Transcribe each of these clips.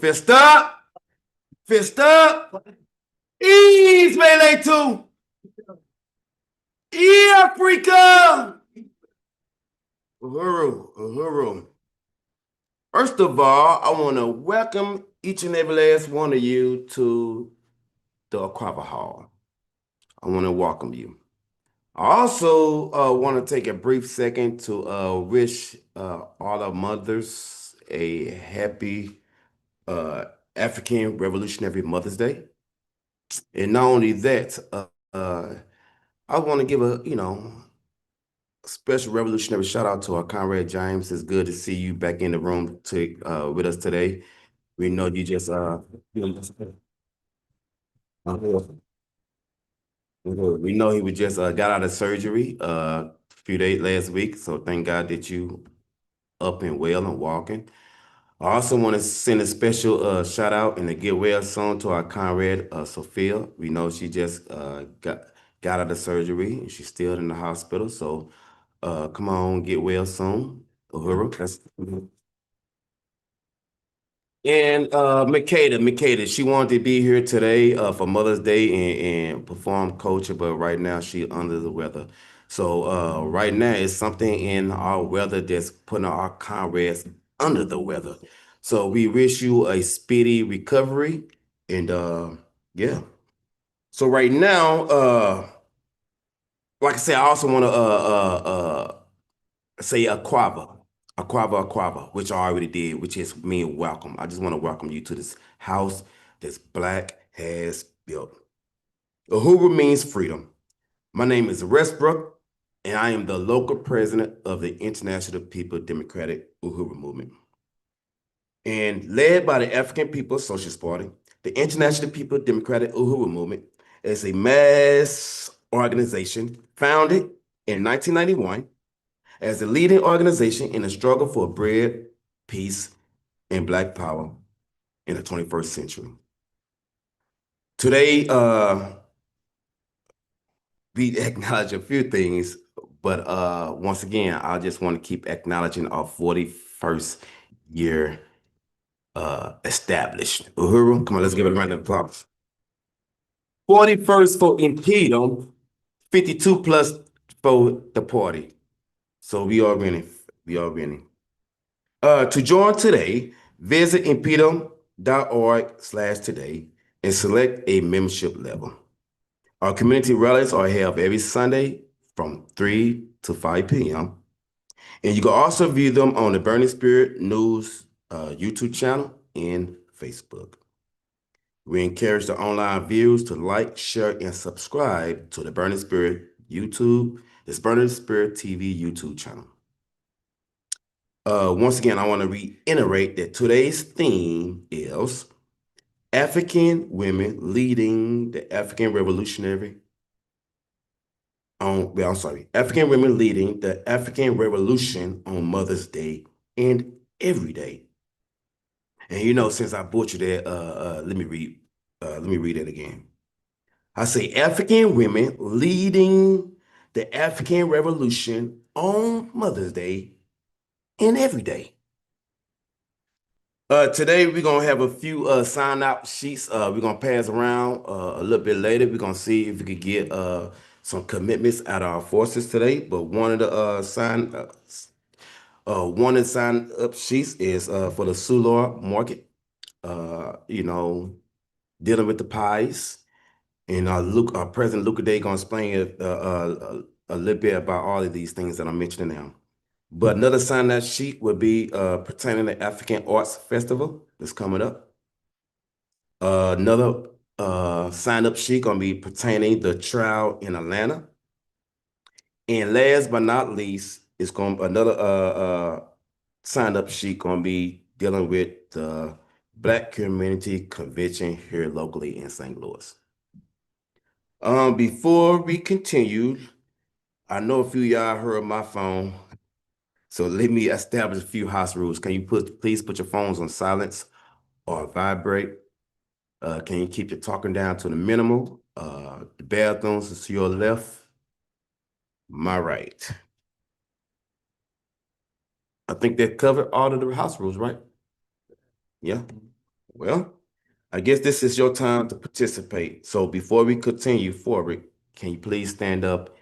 Fist up. Fist up. Ease, Melee 2. Africa. Uhuru. First of all, I want to welcome each and every last one of you to the Aquaba Hall. I want to welcome you. I also want to take a brief second to wish all our mothers a happy African Revolutionary Mother's Day. And not only that, I want to give a, special revolutionary shout out to our comrade James. It's good to see you back in the room with us today. We know you just we know he was just got out of surgery a few days last week. So thank God that you up and well and walking. I also want to send a special shout out and a get well soon to our comrade Sophia. We know she just got out of surgery and she's still in the hospital. So come on, get well soon. Uhuru. And Makeda, she wanted to be here today for Mother's Day and perform culture, but right now she under the weather. So right now it's something in our weather that's putting our comrades under the weather. So we wish you a speedy recovery and yeah. So right now, like I said, I also want to say Aquaba, which I already did, which is mean welcome. I just want to welcome you to this house this Black has built. Uhuru means freedom. My name is Westbrook, and I am the local president of the International People Democratic Uhuru Movement. And led by the African People's Socialist Party, the International People Democratic Uhuru Movement is a mass organization founded in 1991 as the leading organization in the struggle for bread, peace, and Black power in the 21st century. Today, we acknowledge a few things, but once again, I just want to keep acknowledging our 41st year established. Uhuru, come on, let's give it a round of applause. 41st for InPDUM, 52 plus for the party. So we are winning. We are winning. To join today, visit impedum.org/today and select a membership level. Our community rallies are held every Sunday from 3 to 5 p.m. And you can also view them on the Burning Spirit News YouTube channel and Facebook. We encourage the online viewers to like, share, and subscribe to the Burning Spirit Burning Spirit TV YouTube channel. Once again, I want to reiterate that today's theme is African women leading the African Revolutionary. African women leading the African Revolution on Mother's Day and every day. And since I butchered that, let me read it again. I say African women leading the African Revolution on Mother's Day and every day. Today we're gonna have a few sign-out sheets. We're gonna pass around a little bit later. We're gonna see if we could get some commitments out of our forces today. But one of the sign-up sheets is for the Sulor market. Dealing with the pies. And President Luca Day gonna explain a little bit about all of these things that I'm mentioning now. But another sign-up sheet would be pertaining to African Arts Festival that's coming up. Another sign-up sheet gonna be pertaining the trial in Atlanta. And last but not least, it's another sign-up sheet gonna be dealing with the Black Community Convention here locally in St. Louis. Before we continue, I know a few of y'all heard my phone. So let me establish a few house rules. Can you please put your phones on silence or vibrate? Can you keep your talking down to the minimum? The bathrooms is to your left, my right. I think that covered all of the house rules, right? Yeah. Well, I guess this is your time to participate. So before we continue forward, can you please stand up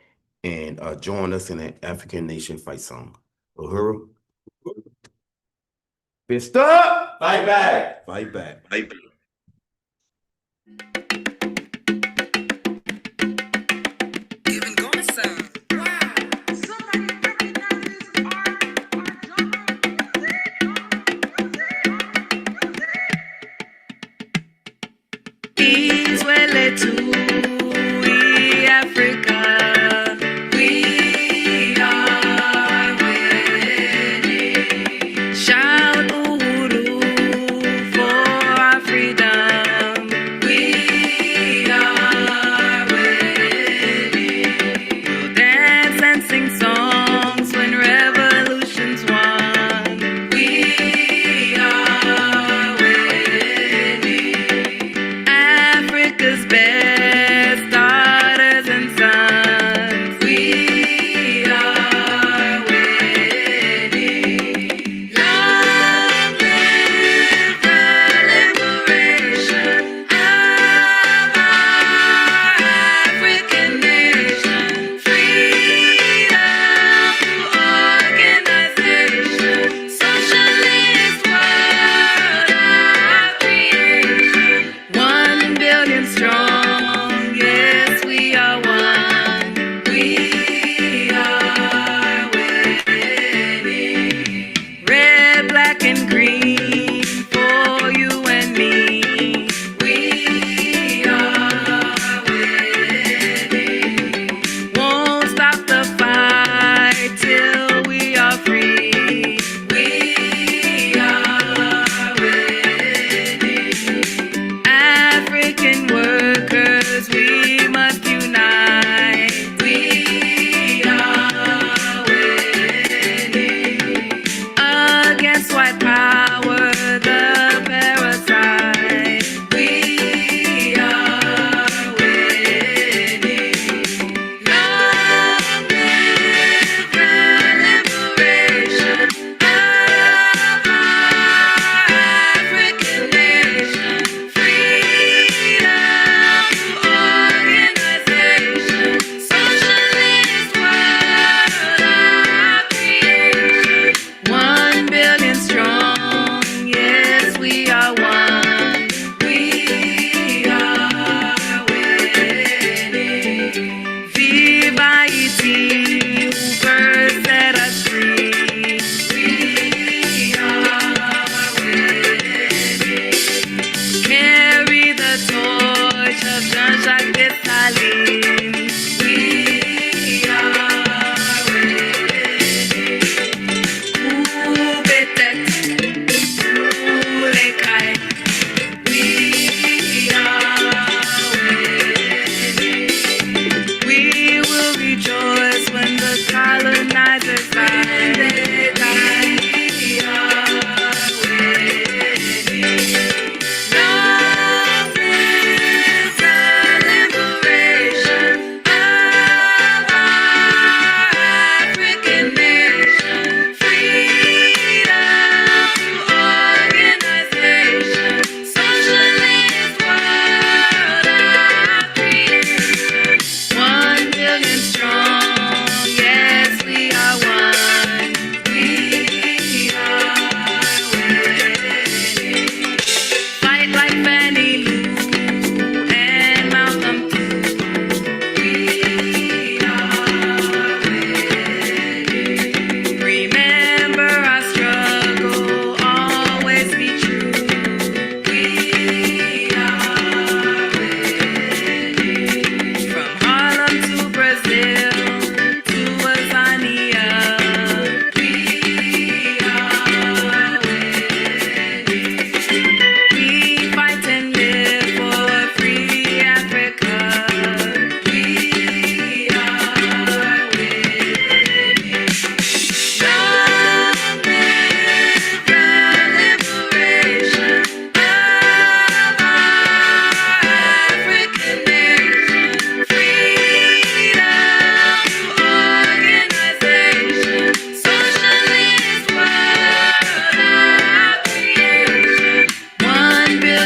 and join us in an African nation fight song? Uhuru. Fist up! Fight back! Fight back. Fight back. Shout Uhuru for our freedom. We are ready. We'll dance and sing songs when revolution's won. We are ready. Africa's best.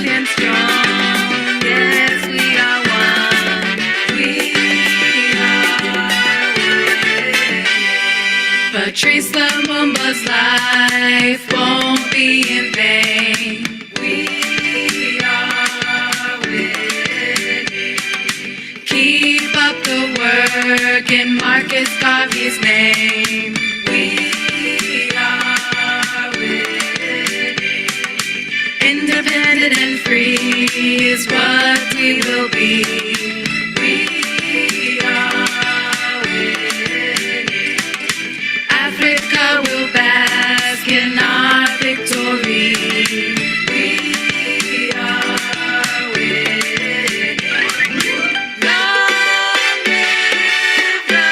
billion strong. Yes, we are one. We are winning. Patrice Lumumba's life won't be in vain. We are winning. Keep up the work in Marcus Garvey's name. We are winning. Independent and free is what we will be. We are winning. Africa will bask in our victory. We are winning. Long live the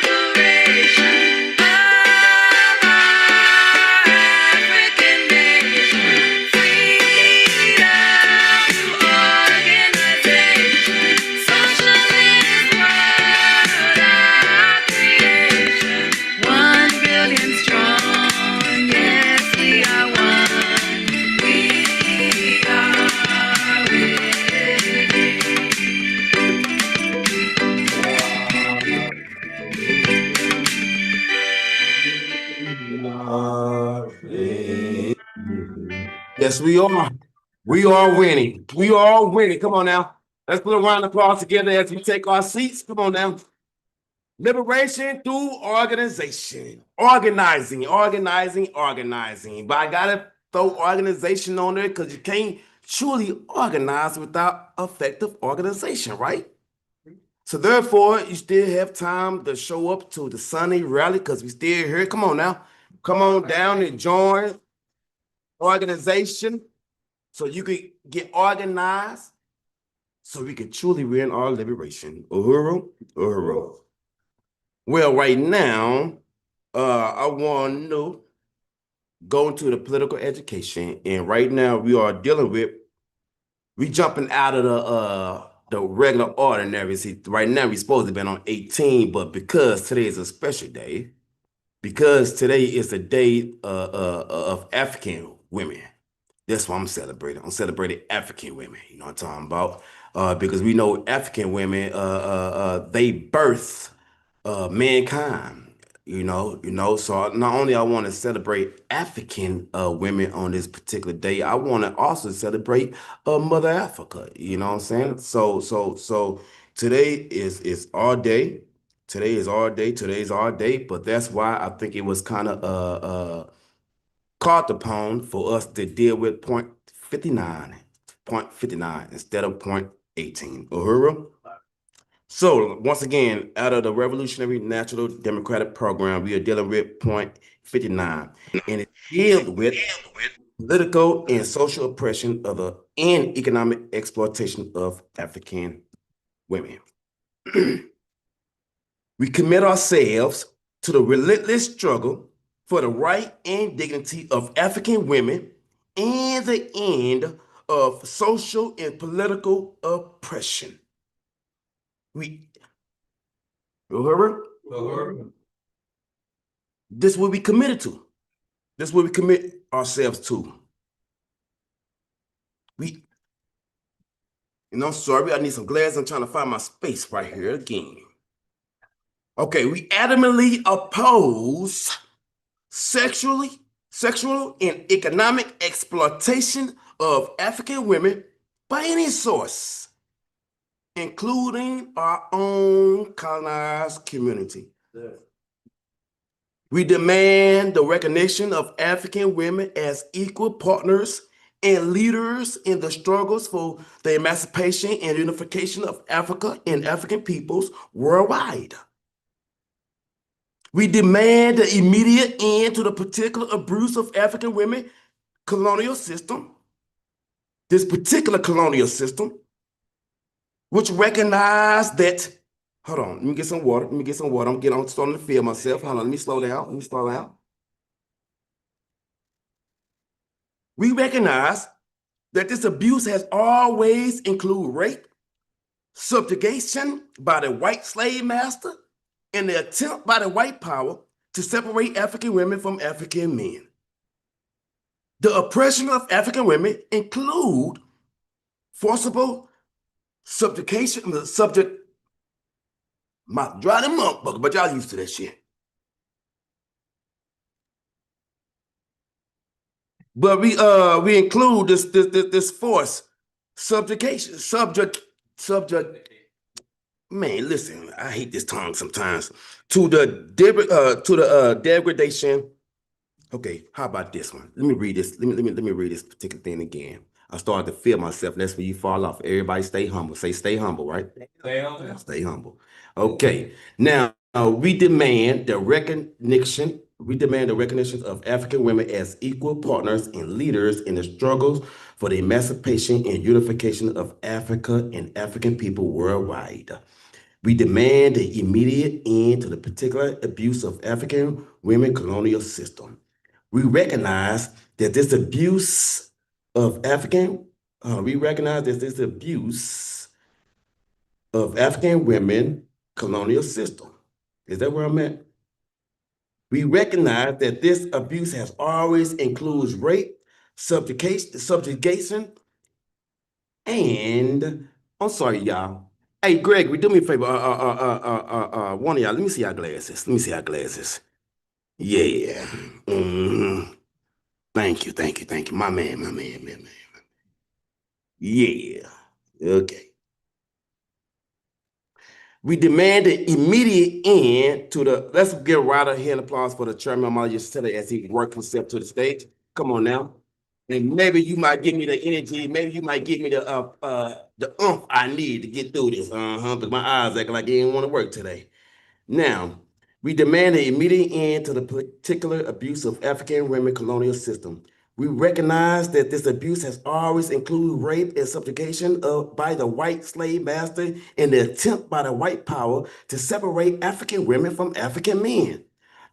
liberation of our African nation. Freedom to organization. Socialist world our creation. 1 billion strong. Yes, we are one. We are winning. Yes, we are. We are winning. We are winning. Come on now. Let's put a round of applause together as we take our seats. Come on now. Liberation through organization. Organizing. But I gotta throw organization on there because you can't truly organize without effective organization, right? So therefore, you still have time to show up to the Sunday rally because we still here. Come on now. Come on down and join organization so you can get organized so we can truly win our liberation. Uhuru, Uhuru. Well, right now, I want to go into the political education, and right now we are dealing with we jumping out of the regular ordinary. See, right now we're supposed to be on 18, but because today is a special day, because today is the day of African women. That's what I'm celebrating. I'm celebrating African women. You know what I'm talking about? Because we know African women, they birth mankind. So not only I want to celebrate African women on this particular day, I want to also celebrate Mother Africa. You know what I'm saying? So today is our day. Today is our day. Today's our day. But that's why I think it was kind of called upon for us to deal with point 59 instead of point 18. Uhuru? So once again, out of the Revolutionary National Democratic Program, we are dealing with point 59. And it deals with political and social oppression of the and economic exploitation of African women. We commit ourselves to the relentless struggle for the right and dignity of African women and the end of social and political oppression. We, this is what we committed to. This is what we commit ourselves to. Sorry, I need some glasses. I'm trying to find my space right here again. Okay, we adamantly oppose sexual and economic exploitation of African women by any source, including our own colonized community. We demand the recognition of African women as equal partners and leaders in the struggles for the emancipation and unification of Africa and African peoples worldwide. We demand the immediate end to the particular abuse of African women colonial system. This particular colonial system, which recognized that, hold on, let me get some water. I'm starting to feel myself. Hold on, let me slow down. We recognize that this abuse has always included rape, subjugation by the white slave master, and the attempt by the white power to separate African women from African men. The oppression of African women include forcible subjugation, subject, my dry them up, but y'all used to that shit. But we include this force subjugation, subject. Man, listen, I hate this tongue sometimes. To the degradation. Okay, how about this one? Let me read this. Let me read this particular thing again. I started to feel myself. That's where you fall off. Everybody stay humble. Say stay humble, right? Stay humble. Stay humble. Okay. Now we demand the recognition. We demand the recognition of African women as equal partners and leaders in the struggles for the emancipation and unification of Africa and African people worldwide. We demand the immediate end to the particular abuse of African women colonial system. We recognize that this abuse of African, we recognize that this abuse of African women colonial system. Is that where I'm at? We recognize that this abuse has always includes rape, subjugation, and I'm sorry, y'all. Hey, Gregory, do me a favor. One of y'all, let me see our glasses. Let me see our glasses. Yeah. Mhm. Thank you. My man. Yeah. Okay. We demand an immediate end to the. Let's give a round of hand applause for the chairman. I'm just telling as he worked himself to the stage. Come on now. And maybe you might give me the energy. Maybe you might give me the I need to get through this. But my eyes acting like they didn't want to work today. Now, we demand an immediate end to the particular abuse of African women colonial system. We recognize that this abuse has always included rape and subjugation by the white slave master and the attempt by the white power to separate African women from African men.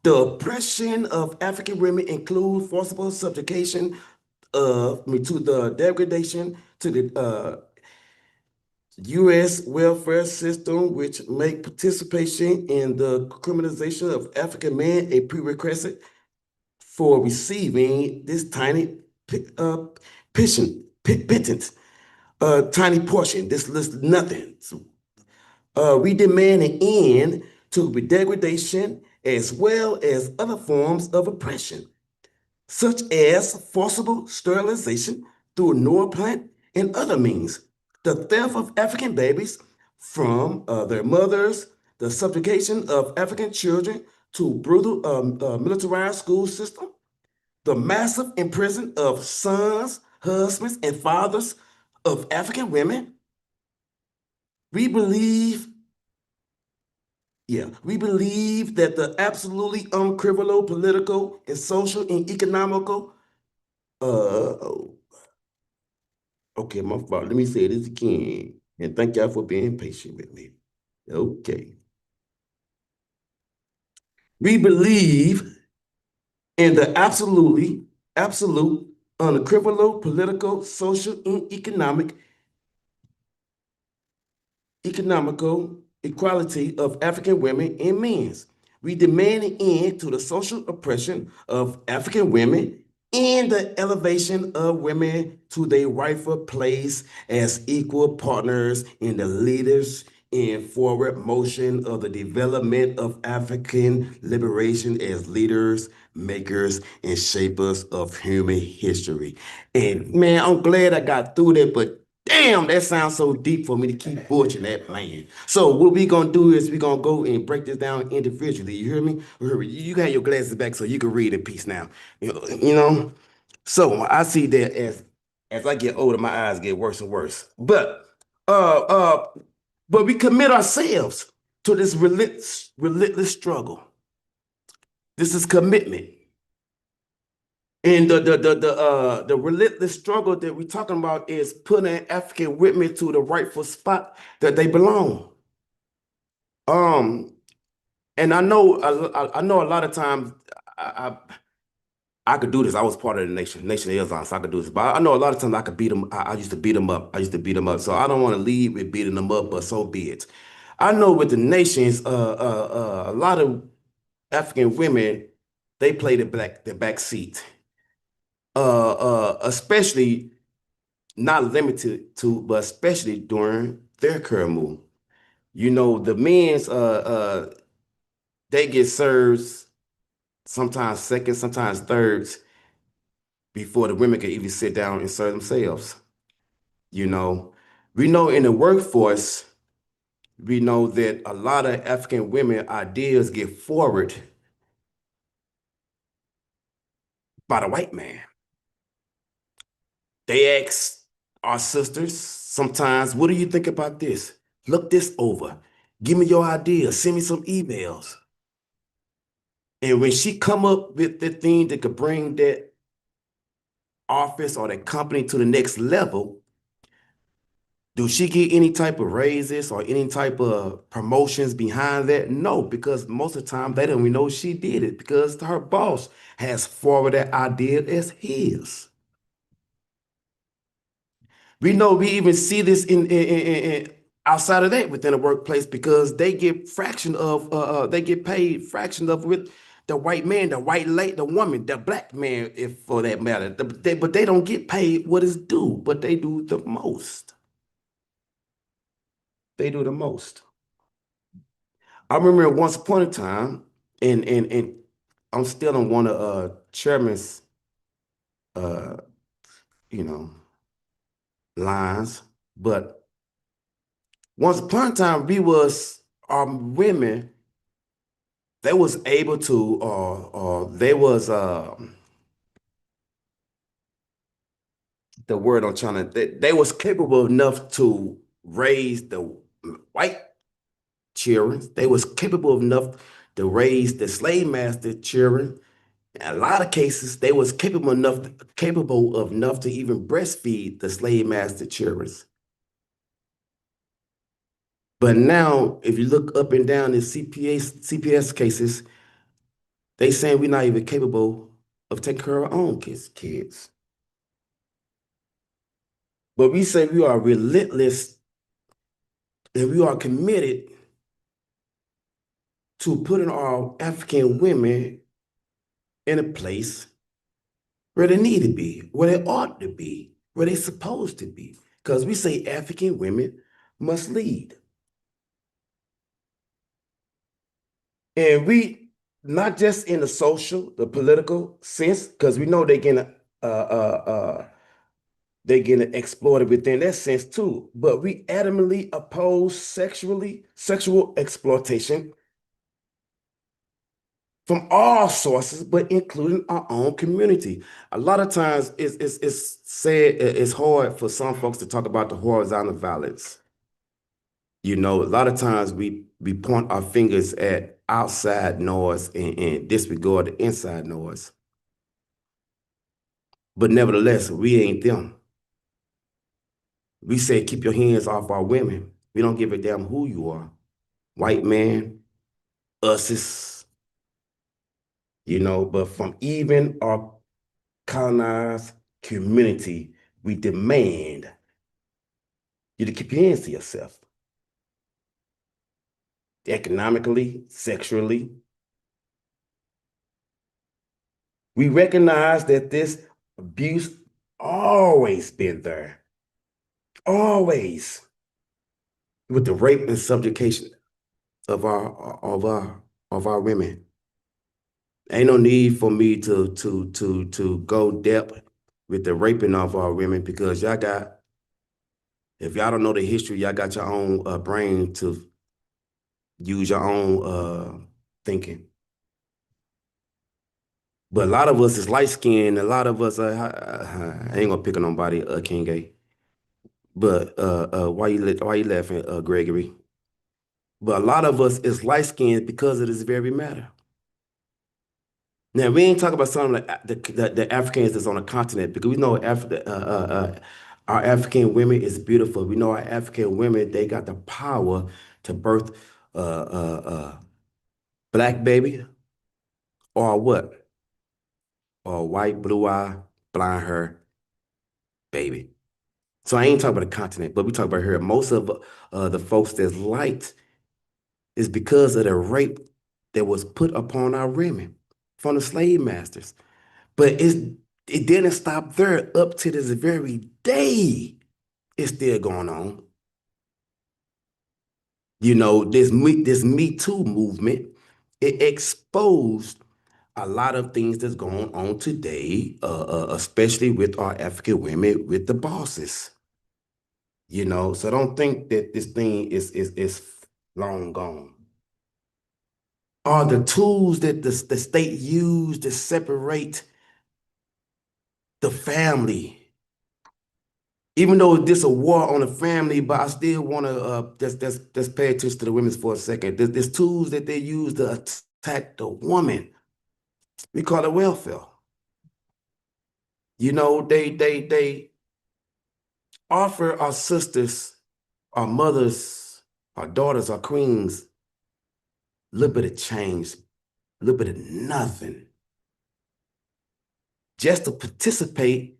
The oppression of African women includes forcible subjugation to the degradation to the U.S. welfare system, which make participation in the criminalization of African men a prerequisite for receiving this tiny pittance, tiny portion. This lists nothing. So, we demand an end to the degradation as well as other forms of oppression such as forcible sterilization through Noor plant and other means, the theft of African babies from their mothers, the subjugation of African children to brutal militarized school system, the massive imprisonment of sons, husbands, and fathers of African women. We believe, we believe that the absolutely uncriminal political and social and economical uh, okay, my fault. Let me say this again. And thank y'all for being patient with me. Okay. We believe in the absolute, unequivocal political, social, and economical equality of African women and men. We demand an end to the social oppression of African women and the elevation of women to their rightful place as equal partners in the leaders in forward motion of the development of African liberation as leaders, makers, and shapers of human history. And man, I'm glad I got through that, but damn, that sounds so deep for me to keep butchering that plan. So what we gonna do is we gonna go and break this down individually. You hear me? You got your glasses back so you can read in peace now. You know? So I see that as I get older, my eyes get worse and worse. Uh uh but we commit ourselves to this relentless struggle. This is commitment. And the relentless struggle that we're talking about is putting African women to the rightful spot that they belong. Um, and I know a lot of times I, I could do this. I was part of the Nation of Islam, so I could do this. But I know a lot of times I could beat them. I used to beat them up. I used to beat them up. So I don't want to lead with beating them up, but so be it. I know with the nations, a lot of African women, they play the back seat. Especially not limited to, but especially during their career move. You know, the men's they get served sometimes seconds, sometimes thirds before the women can even sit down and serve themselves. You know, we know in the workforce, we know that a lot of African women ideas get forward by the white man. They ask our sisters sometimes, what do you think about this? Look this over. Give me your ideas. Send me some emails. And when she come up with the thing that could bring that office or that company to the next level, do she get any type of raises or any type of promotions behind that? No, because most of the time they don't even know she did it because her boss has forwarded that idea as his. We know we even see this outside of that within the workplace because they get fraction of they get paid fraction of with the white man, the white lady, the woman, the black man, if for that matter. But they don't get paid what is due, but they do the most. They do the most. I remember once upon a time, and I'm still on one of chairman's uh you know lines, but once upon a time we was women they was able to or they was the word I'm trying to they was capable enough to raise the white children. They was capable enough to raise the slave master children. In a lot of cases, they was capable of enough to even breastfeed the slave master children. But now, if you look up and down in CPS cases, they saying we're not even capable of taking care of our own kids. But we say we are relentless and we are committed to putting our African women in a place where they need to be, where they ought to be, where they supposed to be. Because we say African women must lead. And we, not just in the social, the political sense, because we know they getting exploited within that sense too. But we adamantly oppose sexual exploitation from all sources, but including our own community. A lot of times it's said it's hard for some folks to talk about the horizontal violence. You know, a lot of times we point our fingers at outside noise and disregard the inside noise. But nevertheless, we ain't them. We say keep your hands off our women. We don't give a damn who you are. White man, us is, but from even our colonized community, we demand you to keep your hands to yourself. Economically, sexually. We recognize that this abuse always been there. Always. With the rape and subjugation of our women. Ain't no need for me to go depth with the raping of our women because if y'all don't know the history, y'all got your own brain to use your own thinking. But a lot of us is light skinned. A lot of us, I ain't gonna pick on nobody, King Gay. But why you laughing, Gregory? But a lot of us is light skinned because of this very matter. Now we ain't talking about some of the Africans that's on the continent because we know our African women is beautiful. We know our African women they got the power to birth black baby or what or white blue eye blind hair baby. So I ain't talking about the continent, but we talk about here. Most of the folks that's light is because of the rape that was put upon our women from the slave masters. But it didn't stop there. Up to this very day, it's still going on. This Me Too movement, it exposed a lot of things that's going on today, especially with our African women, with the bosses. So I don't think that this thing is long gone. Are the tools that the state used to separate the family? Even though this a war on the family, but I still want to just pay attention to the women for a second. There's tools that they use to attack the woman. We call it welfare. They offer our sisters, our mothers, our daughters, our queens, a little bit of change, a little bit of nothing, just to participate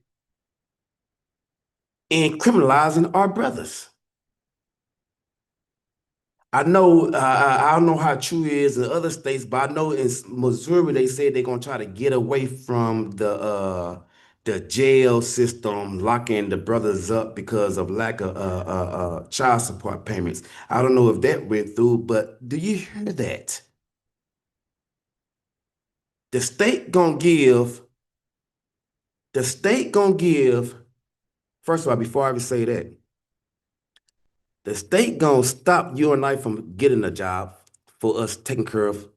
in criminalizing our brothers. I don't know how true it is in other states, but I know in Missouri they said they're gonna try to get away from the jail system, locking the brothers up because of lack of child support payments. I don't know if that went through, but do you hear that? The state gonna give, the state gonna give, first of all, before I even say that, the state gonna stop you and I from getting a job for us taking care of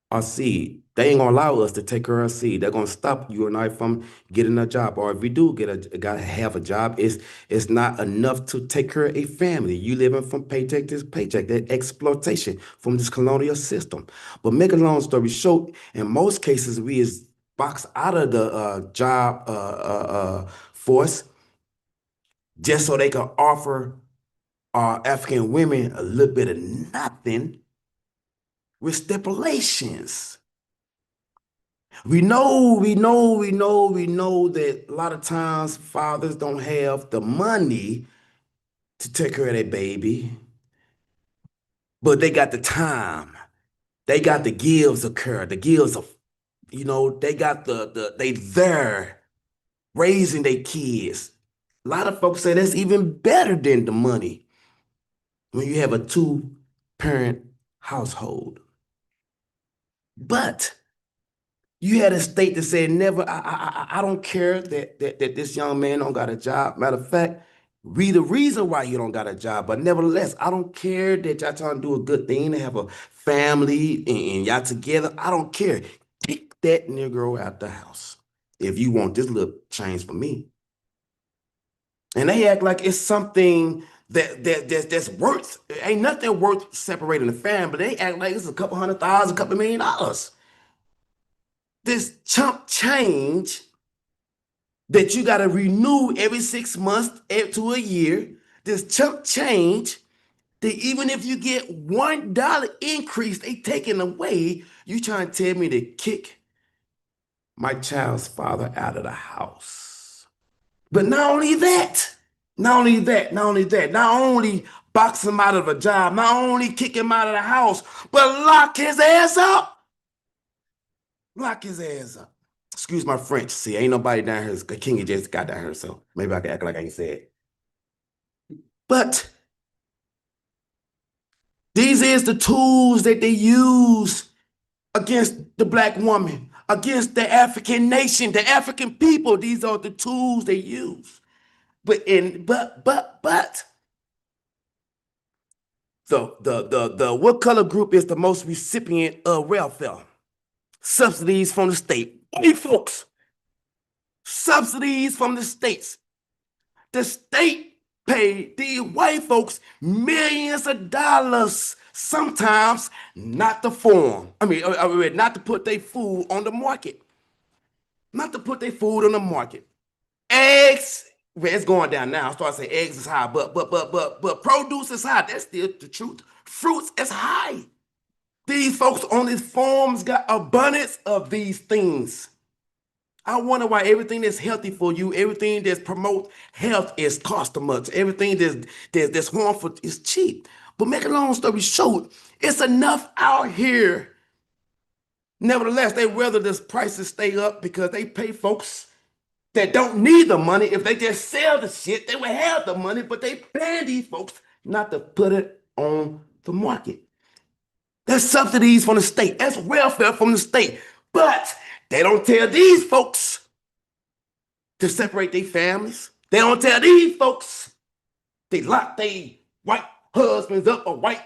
our seed. They ain't gonna allow us to take care of our seed. They're gonna stop you and I from getting a job. Or if we do gotta have a job, it's not enough to take care of a family. You living from paycheck to paycheck. That exploitation from this colonial system. But make a long story short, in most cases, we is boxed out of the job force just so they can offer our African women a little bit of nothing with stipulations. We know that a lot of times fathers don't have the money to take care of their baby, but they got the time. They got the gills of care, the gills of, they got they there raising their kids. A lot of folks say that's even better than the money when you have a two-parent household. But you had a state that said never. I don't care that this young man don't got a job. Matter of fact, read the reason why you don't got a job. But nevertheless, I don't care that y'all trying to do a good thing to have a family and y'all together. I don't care. Kick that Negro out the house if you want this little change for me. And they act like it's something that's worth. Ain't nothing worth separating the family. They act like it's a couple $100,000, a couple $1 million. This chump change that you got to renew every 6 months to a year, this chump change that even if you get $1 increase, they taking away. You trying to tell me to kick my child's father out of the house. But not only box him out of a job, not only kick him out of the house, but lock his ass up. Lock his ass up. Excuse my French. See, ain't nobody down here. King just got down here, so maybe I can act like I ain't said. But these is the tools that they use against the black woman, against the African nation, the African people. These are the tools they use. But the what color group is the most recipient of welfare? Subsidies from the state. White folks. Subsidies from the states. The state paid these white folks millions of dollars, sometimes not to form. Not to put their food on the market. Not to put their food on the market. Eggs, well, it's going down now. I start saying eggs is high, but produce is high. That's still the truth. Fruits is high. These folks on these farms got abundance of these things. I wonder why everything that's healthy for you, everything that's promote health is cost too much. Everything that's harmful is cheap. But make a long story short, it's enough out here. Nevertheless, they rather this prices stay up because they pay folks. that don't need the money. If they just sell the shit, they would have the money, but they ban these folks not to put it on the market. That's subsidies from the state. That's welfare from the state. But they don't tell these folks to separate their families. They don't tell these folks they lock their white husbands up or white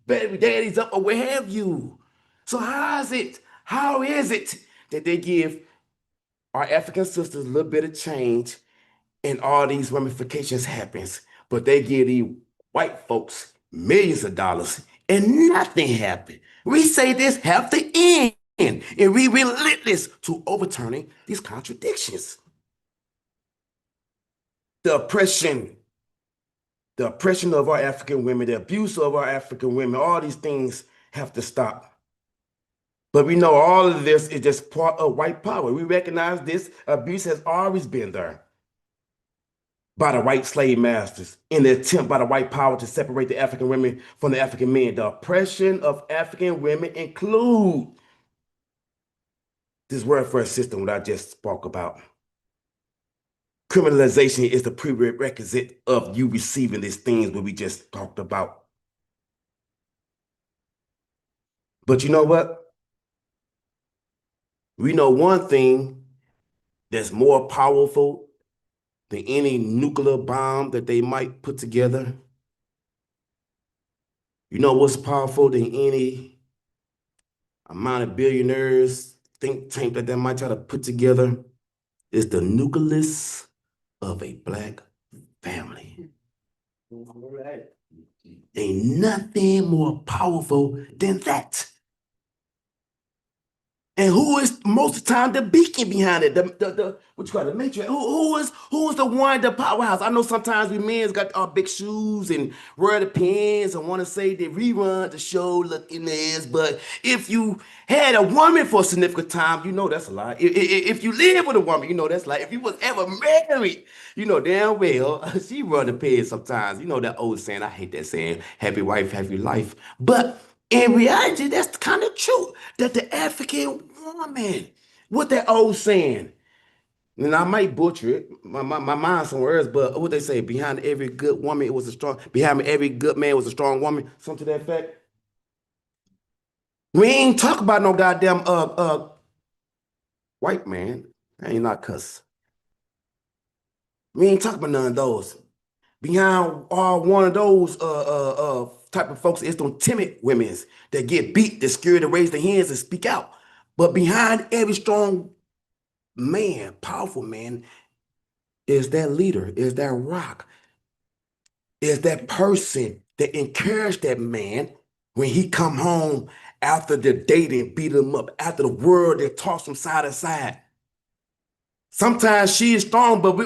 baby daddies up or what have you. So how is it? How is it that they give our African sisters a little bit of change and all these ramifications happens, but they give these white folks millions of dollars and nothing happened? We say this have to end, and we relentless to overturning these contradictions. The oppression, the oppression of our African women, the abuse of our African women, all these things have to stop. But we know all of this is just part of white power. We recognize this abuse has always been there by the white slave masters in the attempt by the white power to separate the African women from the African men. The oppression of African women include this welfare system that I just spoke about. Criminalization is the prerequisite of you receiving these things that we just talked about. But you know what? We know one thing that's more powerful than any nuclear bomb that they might put together. You know what's powerful than any amount of billionaires think tank that they might try to put together is the nucleus of a black family. All right. Ain't nothing more powerful than that. And who is most of the time the beacon behind it? The what you call it, the matrix? Who is the one, the powerhouse? I know sometimes we men's got our big shoes and wear the pins and want to say they rerun the show, look in the ass. But if you had a woman for a significant time, you know that's a lie. If you live with a woman, you know that's a lie. If you was ever married, you know damn well she run the pins sometimes. You know that old saying. I hate that saying. Happy wife, happy life. But in reality, that's kind of true. That the African woman, what that old saying, and I might butcher it, my mind somewhere else, but what they say, behind every good woman, it was a strong, behind every good man was a strong woman, something to that effect. We ain't talk about no goddamn white man. I ain't not cuss. We ain't talk about none of those. Behind one of those type of folks is them timid women's that get beat, that scared to raise their hands and speak out. But behind every strong man, powerful man, is that leader, is that rock, is that person that encouraged that man when he come home after the dating beat him up, after the world that tossed him side to side. Sometimes she is strong, but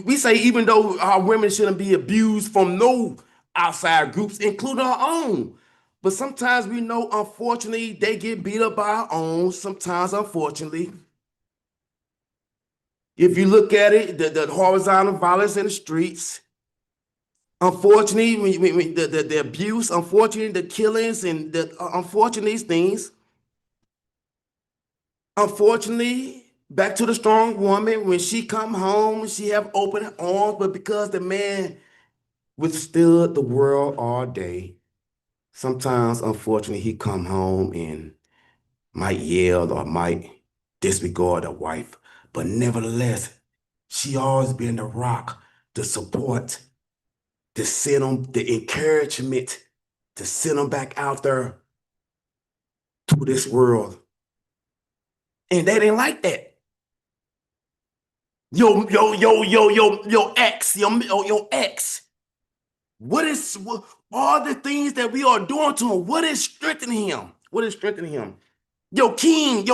we say even though our women shouldn't be abused from no outside groups, including our own. But sometimes we know, unfortunately, they get beat up by our own. Sometimes, unfortunately, if you look at it, the horizontal violence in the streets, unfortunately, the abuse, unfortunately, the killings, and the unfortunately these things, unfortunately, back to the strong woman, when she come home, she have open arms, but because the man withstood the world all day, sometimes, unfortunately, he come home and might yell or might disregard the wife. But nevertheless, she always been the rock, the support, to send them, the encouragement to send them back out there to this world. And they didn't like that. Your ex, your ex. What all the things that we are doing to him? What is strengthening him? What is strengthening him? Your king,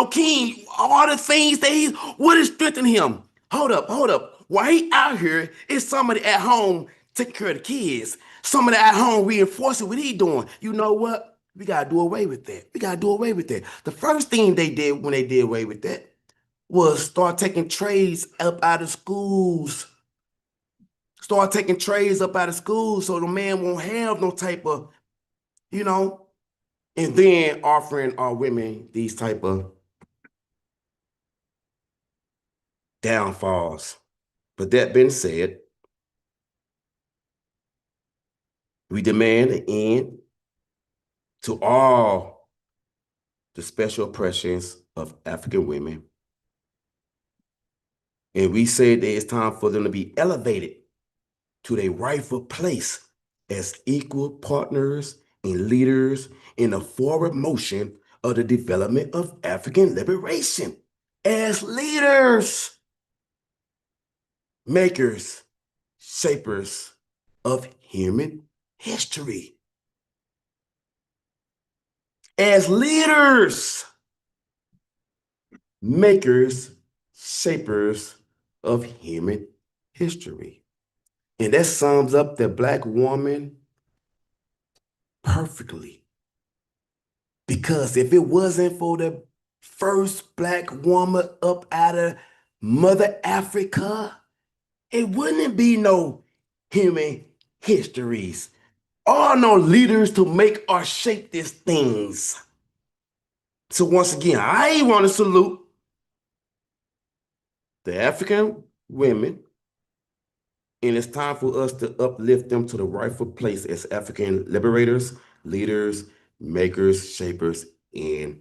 all the things that what is strengthening him? Hold up. While he out here, is somebody at home taking care of the kids. Somebody at home reinforcing what he doing. You know what? We gotta do away with that. We gotta do away with that. The first thing they did when they did away with that was start taking trades up out of schools. Start taking trades up out of schools so the man won't have no type of, you know, and then offering our women these type of downfalls. But that being said, we demand an end to all the special oppressions of African women. And we say that it's time for them to be elevated to their rightful place as equal partners and leaders in the forward motion of the development of African liberation. As leaders, makers, shapers of human history. As leaders, makers, shapers of human history. And that sums up the Black woman perfectly. Because if it wasn't for the first Black woman up out of Mother Africa, it wouldn't be no human histories or no leaders to make or shape these things. So once again, I want to salute the African women, and it's time for us to uplift them to the rightful place as African liberators, leaders, makers, shapers in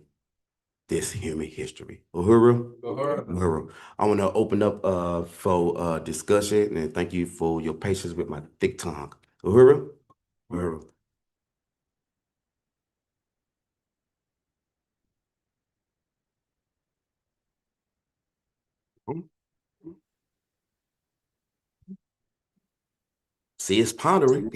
this human history. Uhuru. Uhuru. Uhuru. I want to open up for discussion and thank you for your patience with my thick tongue. Uhuru. Uhuru. See, it's pondering.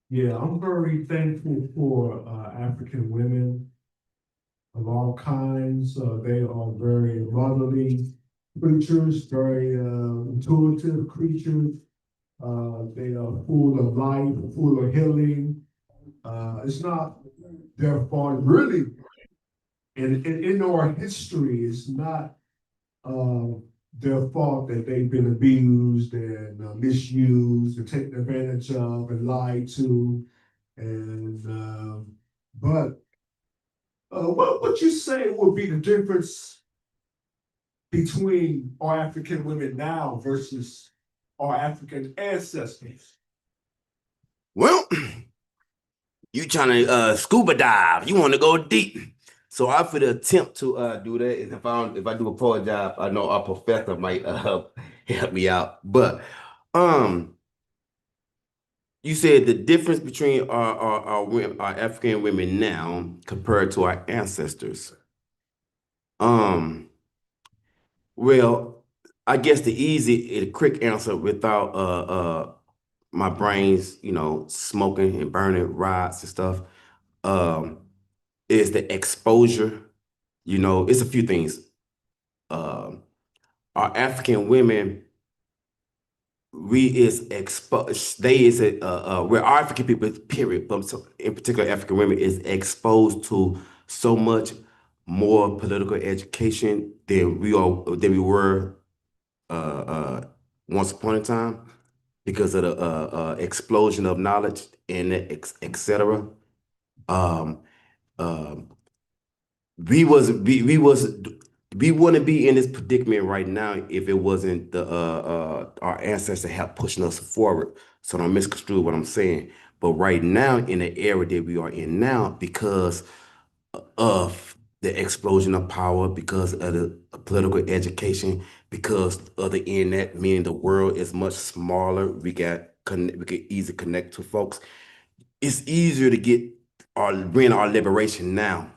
Yeah, I'm very thankful for African women of all kinds. They are very motherly creatures, very intuitive creatures. They are full of life, full of healing. It's not their fault, really. And in our history, it's not uh, their fault that they've been abused and misused and taken advantage of and lied to. And but what would you say would be the difference between our African women now versus our African ancestors? Well, you trying to scuba dive. You want to go deep. So I for the attempt to do that. And if I do apologize, I know our professor might help me out. But um you said the difference between our African women now compared to our ancestors. Um, well, I guess the quick answer without my brains, smoking and burning rods and stuff, um, is the exposure. It's a few things. Um, our African women, we is exposed. They is where our African people, period, but in particular African women, is exposed to so much more political education than we were uh, once upon a time because of the explosion of knowledge and et cetera. Um, um, we we wouldn't be in this predicament right now if it wasn't the our ancestors helped pushing us forward. So don't misconstrue what I'm saying. But right now, in the era that we are in now, because of the explosion of power, because of the political education, because of the internet, meaning the world is much smaller. We can easily connect to folks. It's easier to get our win our liberation now.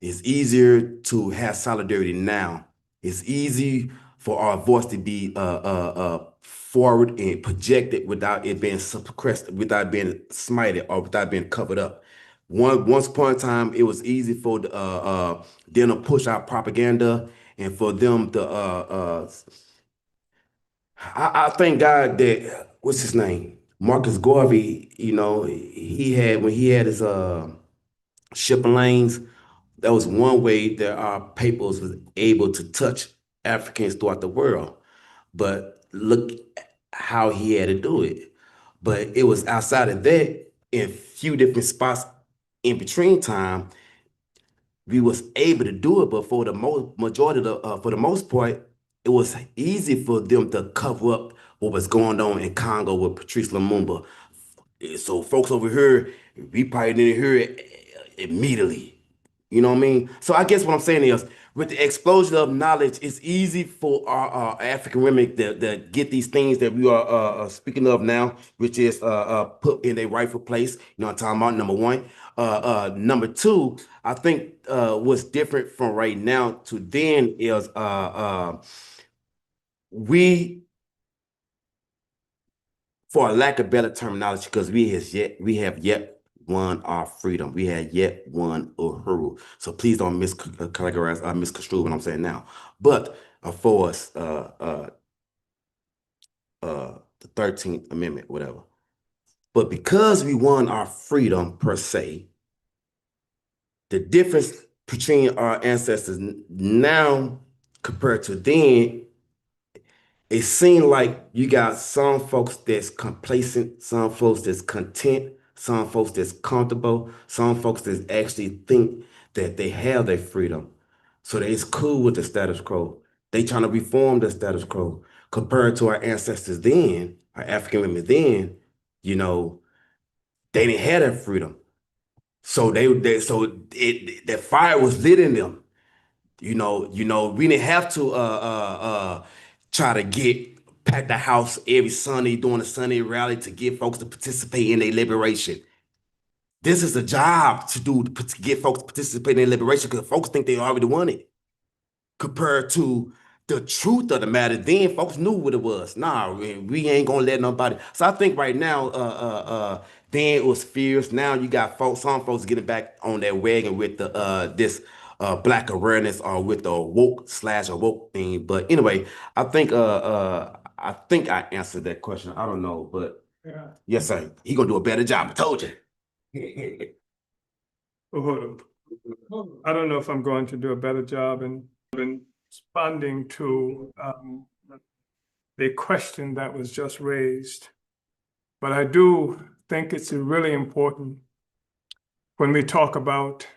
It's easier to have solidarity now. It's easy for our voice to be forward and projected without it being suppressed, without being smited, or without being covered up. Once upon a time, it was easy for them to push out propaganda and for them to. I thank God that what's his name, Marcus Garvey. He had when he had his shipping lanes. That was one way that our papers was able to touch Africans throughout the world. But look how he had to do it. But it was outside of that, in a few different spots in between time, we was able to do it. But for the most majority of for the most part, it was easy for them to cover up what was going on in Congo with Patrice Lumumba. So folks over here, we probably didn't hear it immediately. You know what I mean? So I guess what I'm saying is, with the explosion of knowledge, it's easy for our African women to get these things that we are speaking of now, which is put in their rightful place. You know what I'm talking about? Number one. Number two, I think what's different from right now to then is we, for a lack of better terminology, because we have yet won our freedom. We had yet won Uhuru. So please don't miscategorize, misconstrue what I'm saying now. But for us, the 13th Amendment, whatever. But because we won our freedom per se, the difference between our ancestors now compared to then, it seemed like you got some folks that's complacent, some folks that's content, some folks that's comfortable, some folks that actually think that they have their freedom. So that it's cool with the status quo. They trying to reform the status quo. Compared to our ancestors then, our African women then, you know, they didn't have that freedom. So that fire was lit in them. We didn't have to try to pack the house every Sunday during a Sunday rally to get folks to participate in their liberation. This is a job to do to get folks to participate in their liberation because folks think they already won it. Compared to the truth of the matter, then folks knew what it was. Nah, we ain't gonna let nobody. So I think right now, then it was fierce. Now you got some folks getting back on that wagon with the this black awareness or with the woke/awoke thing. But anyway, I think I answered that question. I don't know, but Yeah. yes, sir. He gonna do a better job. I told you. Uhuru. I don't know if I'm going to do a better job in responding to the question that was just raised. But I do think it's really important when we talk about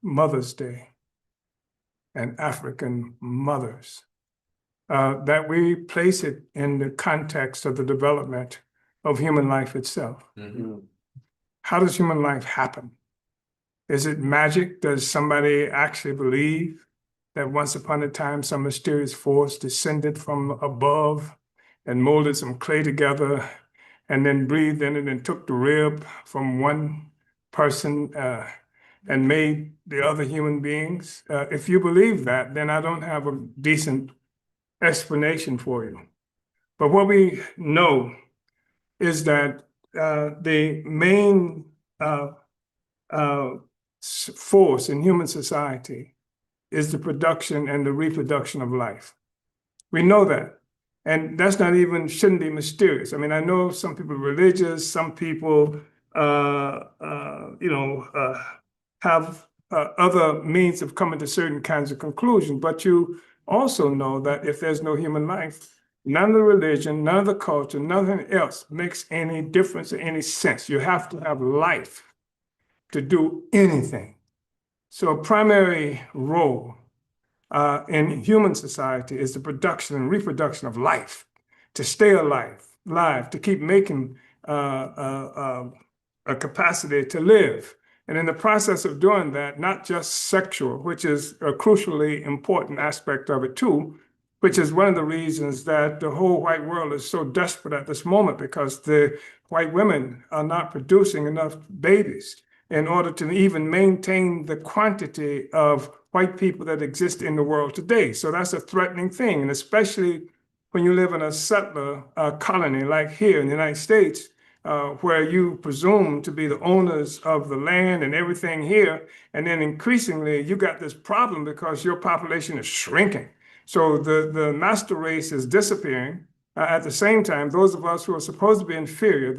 Mother's Day and African mothers, that we place it in the context of the development of human life itself. Mm-hmm. How does human life happen? Is it magic? Does somebody actually believe that once upon a time some mysterious force descended from above and molded some clay together and then breathed in it and took the rib from one person and made the other human beings? If you believe that, then I don't have a decent explanation for you. But what we know is that the main force in human society is the production and the reproduction of life. We know that. And that's not even, shouldn't be mysterious. I mean, I know some people are religious, some people, have other means of coming to certain kinds of conclusions. But you also know that if there's no human life, none of the religion, none of the culture, nothing else makes any difference or any sense. You have to have life to do anything. So a primary role in human society is the production and reproduction of life, to stay alive, to keep making a capacity to live. And in the process of doing that, not just sexual, which is a crucially important aspect of it too, which is one of the reasons that the whole white world is so desperate at this moment, because the white women are not producing enough babies in order to even maintain the quantity of white people that exist in the world today. So that's a threatening thing. And especially when you live in a settler colony like here in the United States, where you presume to be the owners of the land and everything here. And then increasingly, you got this problem because your population is shrinking. So the master race is disappearing. At the same time, those of us who are supposed to be inferior,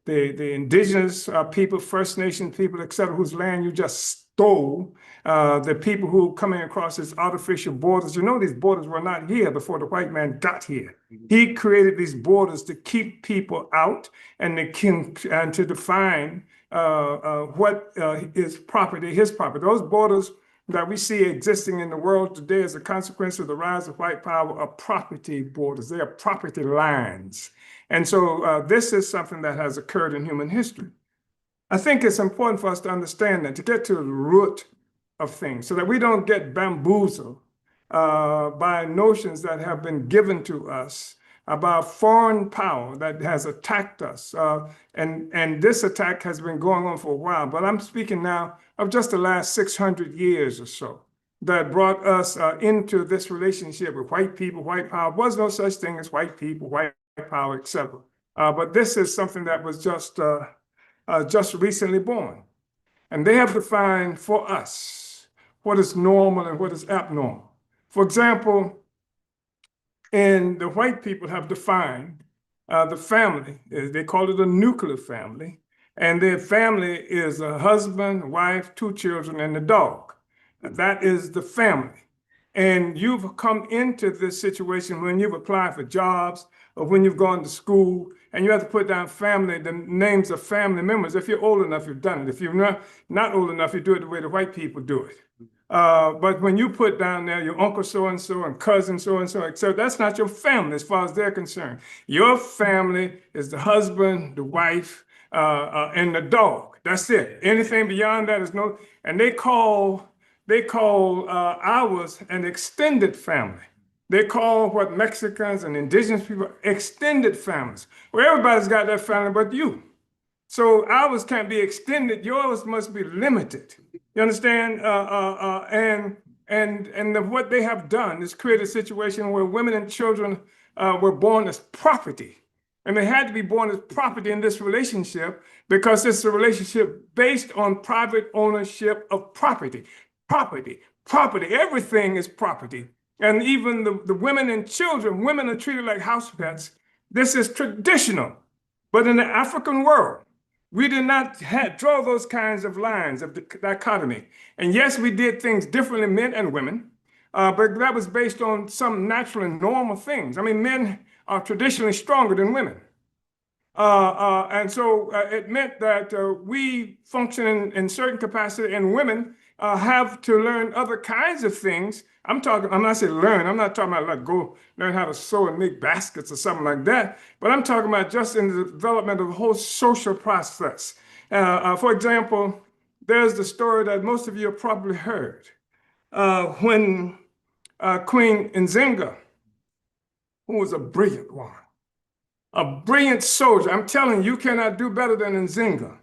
the indigenous people, First Nation people, et cetera, whose land you just stole the people who coming across these artificial borders. You know, these borders were not here before the white man got here. He created these borders to keep people out and to define what is property, his property. Those borders that we see existing in the world today as a consequence of the rise of white power are property borders. They are property lines. And so this is something that has occurred in human history. I think it's important for us to understand that, to get to the root of things, so that we don't get bamboozled by notions that have been given to us about foreign power that has attacked us. And this attack has been going on for a while, but I'm speaking now of just the last 600 years or so that brought us into this relationship with white people, white power. There was no such thing as white people, white power, etc. But this is something that was just recently born. And they have defined for us what is normal and what is abnormal. For example, the white people have defined the family, they call it a nuclear family, and their family is a husband, wife, 2 children, and a dog. That is the family. And you've come into this situation when you've applied for jobs or when you've gone to school and you have to put down family, the names of family members. If you're old enough, you've done it. If you're not old enough, you do it the way the white people do it. But when you put down there your uncle so-and-so and cousin so-and-so, etc., that's not your family as far as they're concerned. Your family is the husband, the wife, and the dog. That's it. Anything beyond that is no, and they call ours an extended family. They call what Mexicans and indigenous people extended families. Well, everybody's got that family but you. So ours can't be extended. Yours must be limited. You understand? What they have done is create a situation where women and children were born as property. And they had to be born as property in this relationship because it's a relationship based on private ownership of property. Property, everything is property. And even the women and children, women are treated like house pets. This is traditional. But in the African world, we did not draw those kinds of lines of dichotomy. And yes, we did things differently, men and women, but that was based on some natural and normal things. I mean, men are traditionally stronger than women. And so it meant that we function in certain capacity, and women have to learn other kinds of things. I'm not saying learn, I'm not talking about like go learn how to sew and make baskets or something like that, but I'm talking about just in the development of the whole social process. For example, there's the story that most of you have probably heard when Queen Nzinga, who was a brilliant woman, a brilliant soldier. I'm telling you, you cannot do better than Nzinga.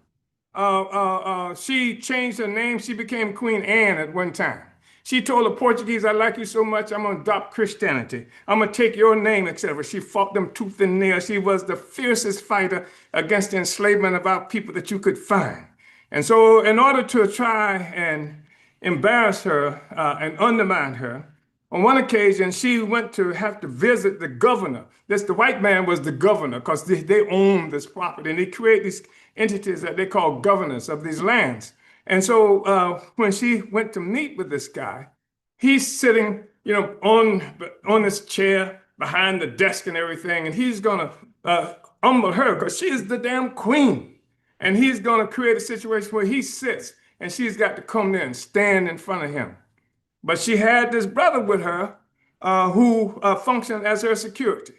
She changed her name. She became Queen Anne at one time. She told the Portuguese, I like you so much, I'm going to adopt Christianity. I'm going to take your name, etc. She fought them tooth and nail. She was the fiercest fighter against the enslavement of our people that you could find. And so in order to try and embarrass her and undermine her, on one occasion, she went to have to visit the governor. The white man was the governor because they owned this property, and they create these entities that they call governors of these lands. And so when she went to meet with this guy, he's sitting, on this chair behind the desk and everything, and he's gonna humble her because she is the damn queen. And he's gonna create a situation where he sits and she's got to come there and stand in front of him. But she had this brother with her who functioned as her security.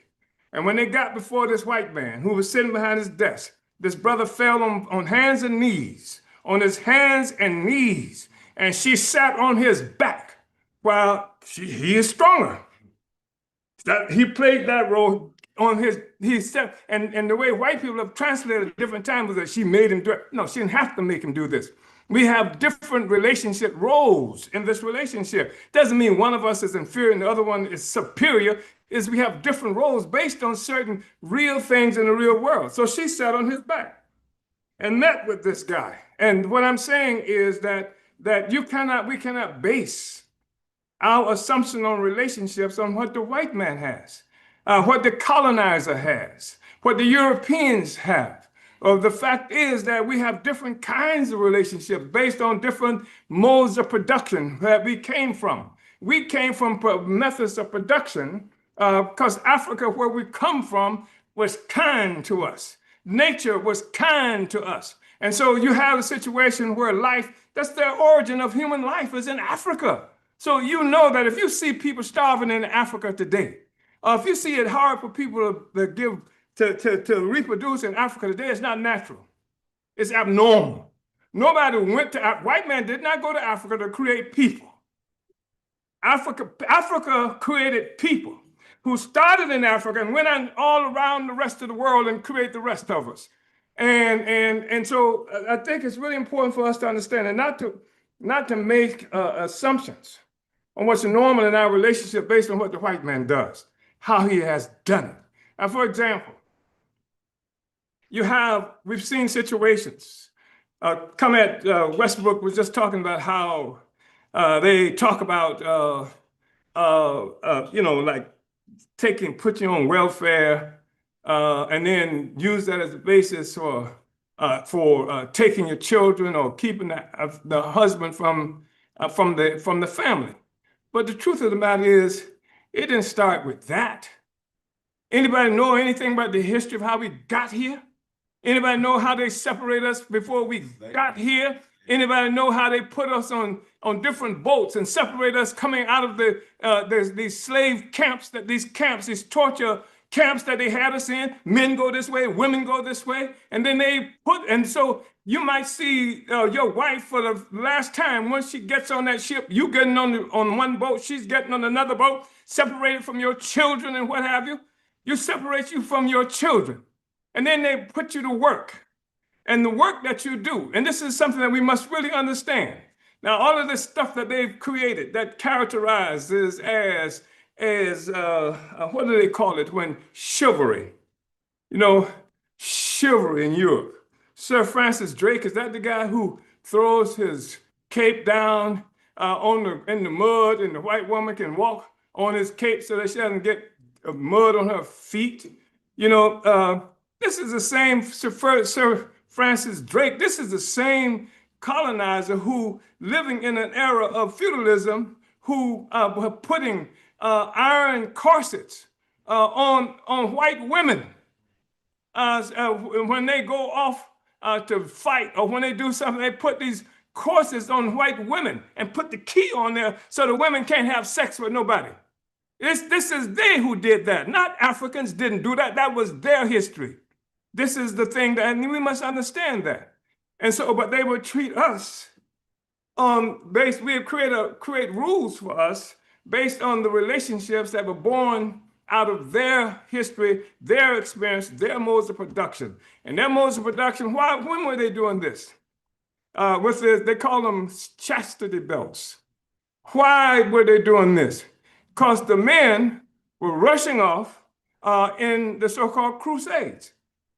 And when they got before this white man who was sitting behind his desk, this brother fell on hands and knees, on his hands and knees, and she sat on his back while he is stronger. He played that role on and the way white people have translated at different times was that she made him do it. No, she didn't have to make him do this. We have different relationship roles in this relationship. Doesn't mean one of us is inferior and the other one is superior. Is we have different roles based on certain real things in the real world. So she sat on his back and met with this guy. And what I'm saying is that we cannot base our assumption on relationships on what the white man has, what the colonizer has, what the Europeans have. The fact is that we have different kinds of relationships based on different modes of production that we came from. We came from methods of production because Africa, where we come from, was kind to us. Nature was kind to us. And so you have a situation where life, that's the origin of human life, is in Africa. So you know that if you see people starving in Africa today, if you see it hard for people to reproduce in Africa today, it's not natural. It's abnormal. Nobody went to, white man did not go to Africa to create people. Africa created people who started in Africa and went on all around the rest of the world and created the rest of us. And so I think it's really important for us to understand and not to make assumptions on what's normal in our relationship based on what the white man does, how he has done it. Now, for example, we've seen situations. Westbrook was just talking about how they talk about, like put you on welfare and then use that as a basis for taking your children or keeping the husband from the family. But the truth of the matter is, it didn't start with that. Anybody know anything about the history of how we got here? Anybody know how they separate us before we got here? Anybody know how they put us on different boats and separate us coming out of these slave camps, these torture camps that they had us in? Men go this way, women go this way, and then and so you might see your wife for the last time. Once she gets on that ship, you getting on one boat, she's getting on another boat, separated from your children and what have you. You separate you from your children, and then they put you to work. And the work that you do, and this is something that we must really understand. Now, all of this stuff that they've created that characterizes as what do they call it when chivalry? Chivalry in Europe. Sir Francis Drake, is that the guy who throws his cape down in the mud, and the white woman can walk on his cape so that she doesn't get mud on her feet? This is the same Sir Francis Drake. This is the same colonizer who, living in an era of feudalism, who were putting iron corsets on white women when they go off to fight, or when they do something, they put these corsets on white women and put the key on there so the women can't have sex with nobody. This is they who did that, not Africans didn't do that. That was their history. This is the thing that, and we must understand that. And so, but they would treat us we would create rules for us based on the relationships that were born out of their history, their experience, their modes of production. And their modes of production, when were they doing this? They call them chastity belts. Why were they doing this? Because the men were rushing off in the so-called crusades.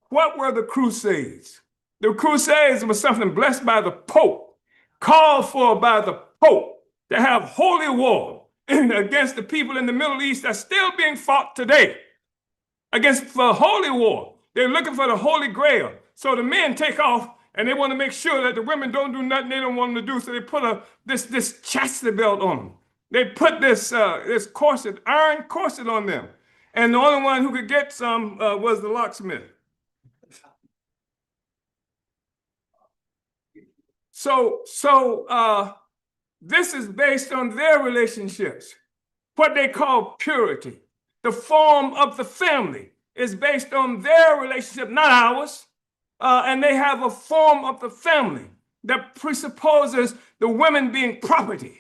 What were the crusades? The crusades was something blessed by the Pope, called for by the Pope, to have holy war against the people in the Middle East that's still being fought today, for holy war. They're looking for the Holy Grail. So the men take off and they want to make sure that the women don't do nothing they don't want them to do. So they put this chastity belt on them. They put this corset, iron corset on them. And the only one who could get some was the locksmith. So this is based on their relationships, what they call purity. The form of the family is based on their relationship, not ours. And they have a form of the family that presupposes the women being property,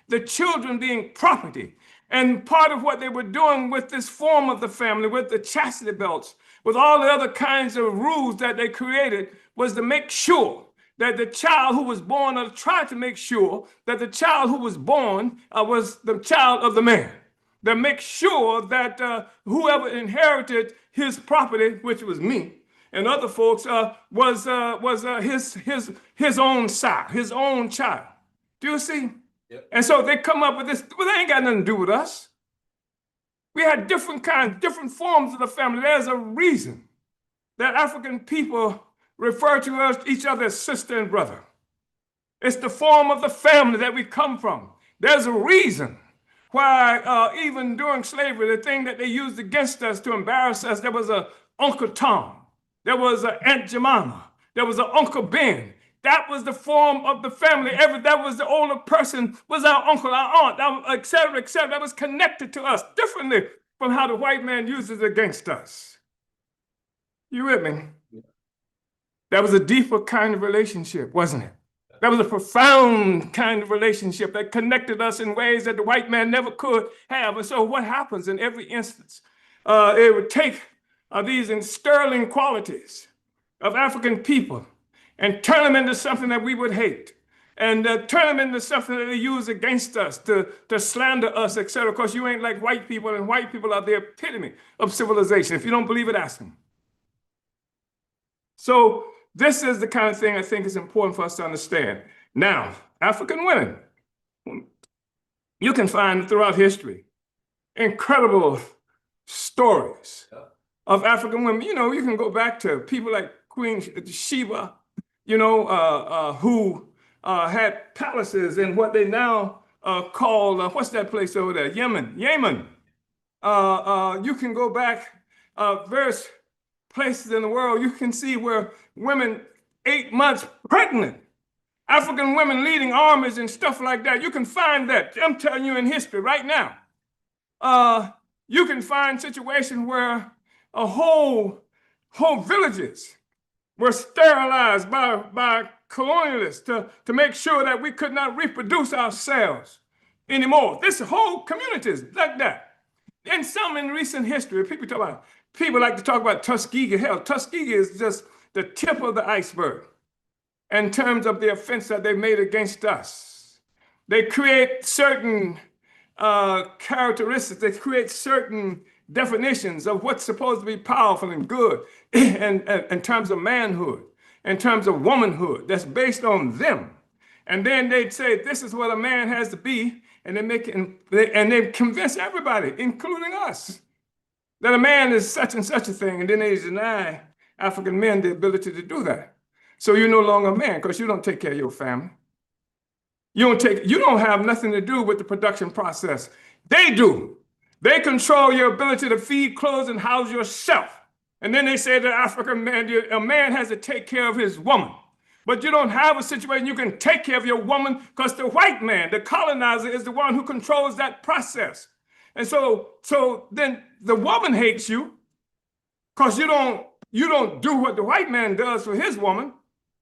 the children being property. And part of what they were doing with this form of the family, with the chastity belts, with all the other kinds of rules that they created, was to make sure that the child who was born, or try to make sure that the child who was born was the child of the man. To make sure that whoever inherited his property, which was me and other folks, was his own son, his own child. Do you see? Yep. And so they come up with this. Well, they ain't got nothing to do with us. We had different kinds, different forms of the family. There's a reason that African people refer to each other as sister and brother. It's the form of the family that we come from. There's a reason why even during slavery, the thing that they used against us to embarrass us, there was a Uncle Tom, there was an Aunt Jemima, there was an Uncle Ben. That was the form of the family. That was the older person, was our uncle, our aunt, et cetera, et cetera. That was connected to us differently from how the white man uses it against us. You with me? That was a deeper kind of relationship, wasn't it? That was a profound kind of relationship that connected us in ways that the white man never could have. And so what happens in every instance? It would take these sterling qualities of African people and turn them into something that we would hate, and turn them into something that they use against us, to slander us, etc. Because you ain't like white people, and white people are the epitome of civilization. If you don't believe it, ask them. So this is the kind of thing I think is important for us to understand. Now, African women, you can find throughout history incredible stories of African women. You know, you can go back to people like Queen Sheba, you know, who had palaces in what they now call, what's that place over there? Yemen. You can go back various places in the world. You can see where women 8 months pregnant, African women leading armies and stuff like that. You can find that. I'm telling you, in history right now. You can find situations where whole villages were sterilized by colonialists to make sure that we could not reproduce ourselves anymore. This whole communities like that. And some in recent history, people like to talk about Tuskegee. Hell, Tuskegee is just the tip of the iceberg in terms of the offense that they made against us. They create certain characteristics. They create certain definitions of what's supposed to be powerful and good in terms of manhood, in terms of womanhood, that's based on them. And then they'd say, this is what a man has to be, and they convince everybody, including us, that a man is such and such a thing, and then they deny African men the ability to do that. So you're no longer a man because you don't take care of your family. You don't have nothing to do with the production process. They do. They control your ability to feed, clothe, and house yourself. And then they say that African man, a man has to take care of his woman. But you don't have a situation you can take care of your woman because the white man, the colonizer, is the one who controls that process. And so then the woman hates you because you don't do what the white man does for his woman.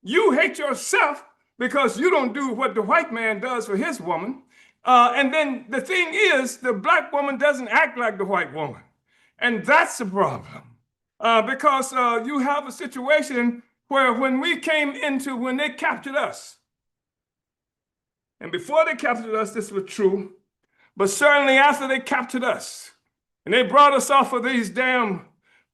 You hate yourself because you don't do what the white man does for his woman. And then the thing is, the black woman doesn't act like the white woman. And that's the problem. Because you have a situation where when they captured us, and before they captured us, this was true, but certainly after they captured us, and they brought us off of these damn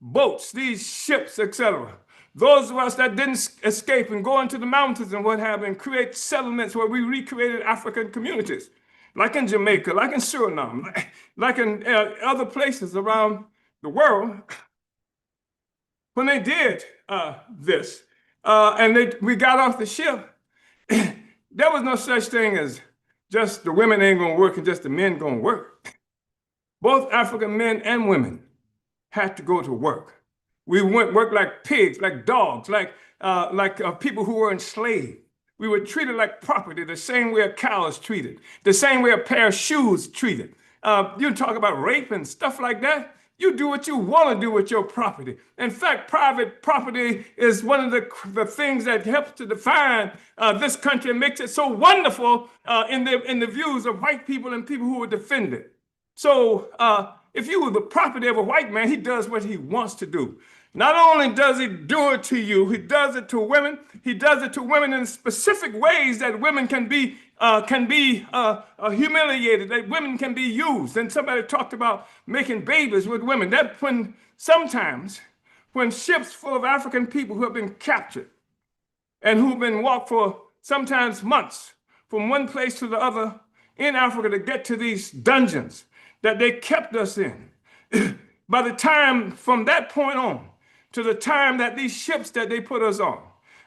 boats, these ships, etc. Those of us that didn't escape and go into the mountains and what have you, and create settlements where we recreated African communities, like in Jamaica, like in Suriname, like in other places around the world. When they did this, and we got off the ship, there was no such thing as just the women ain't gonna work and just the men gonna work. Both African men and women had to go to work. We went work like pigs, like dogs, like people who were enslaved. We were treated like property, the same way a cow is treated, the same way a pair of shoes treated. You talk about rape and stuff like that. You do what you want to do with your property. In fact, private property is one of the things that helps to define this country and makes it so wonderful in the views of white people and people who would defend it. So if you were the property of a white man, he does what he wants to do. Not only does he do it to you, he does it to women. He does it to women in specific ways that women can be humiliated, that women can be used. And somebody talked about making babies with women. That sometimes when ships full of African people who have been captured and who've been walked for sometimes months from one place to the other in Africa to get to these dungeons that they kept us in, by the time from that point on to the time that these ships that they put us on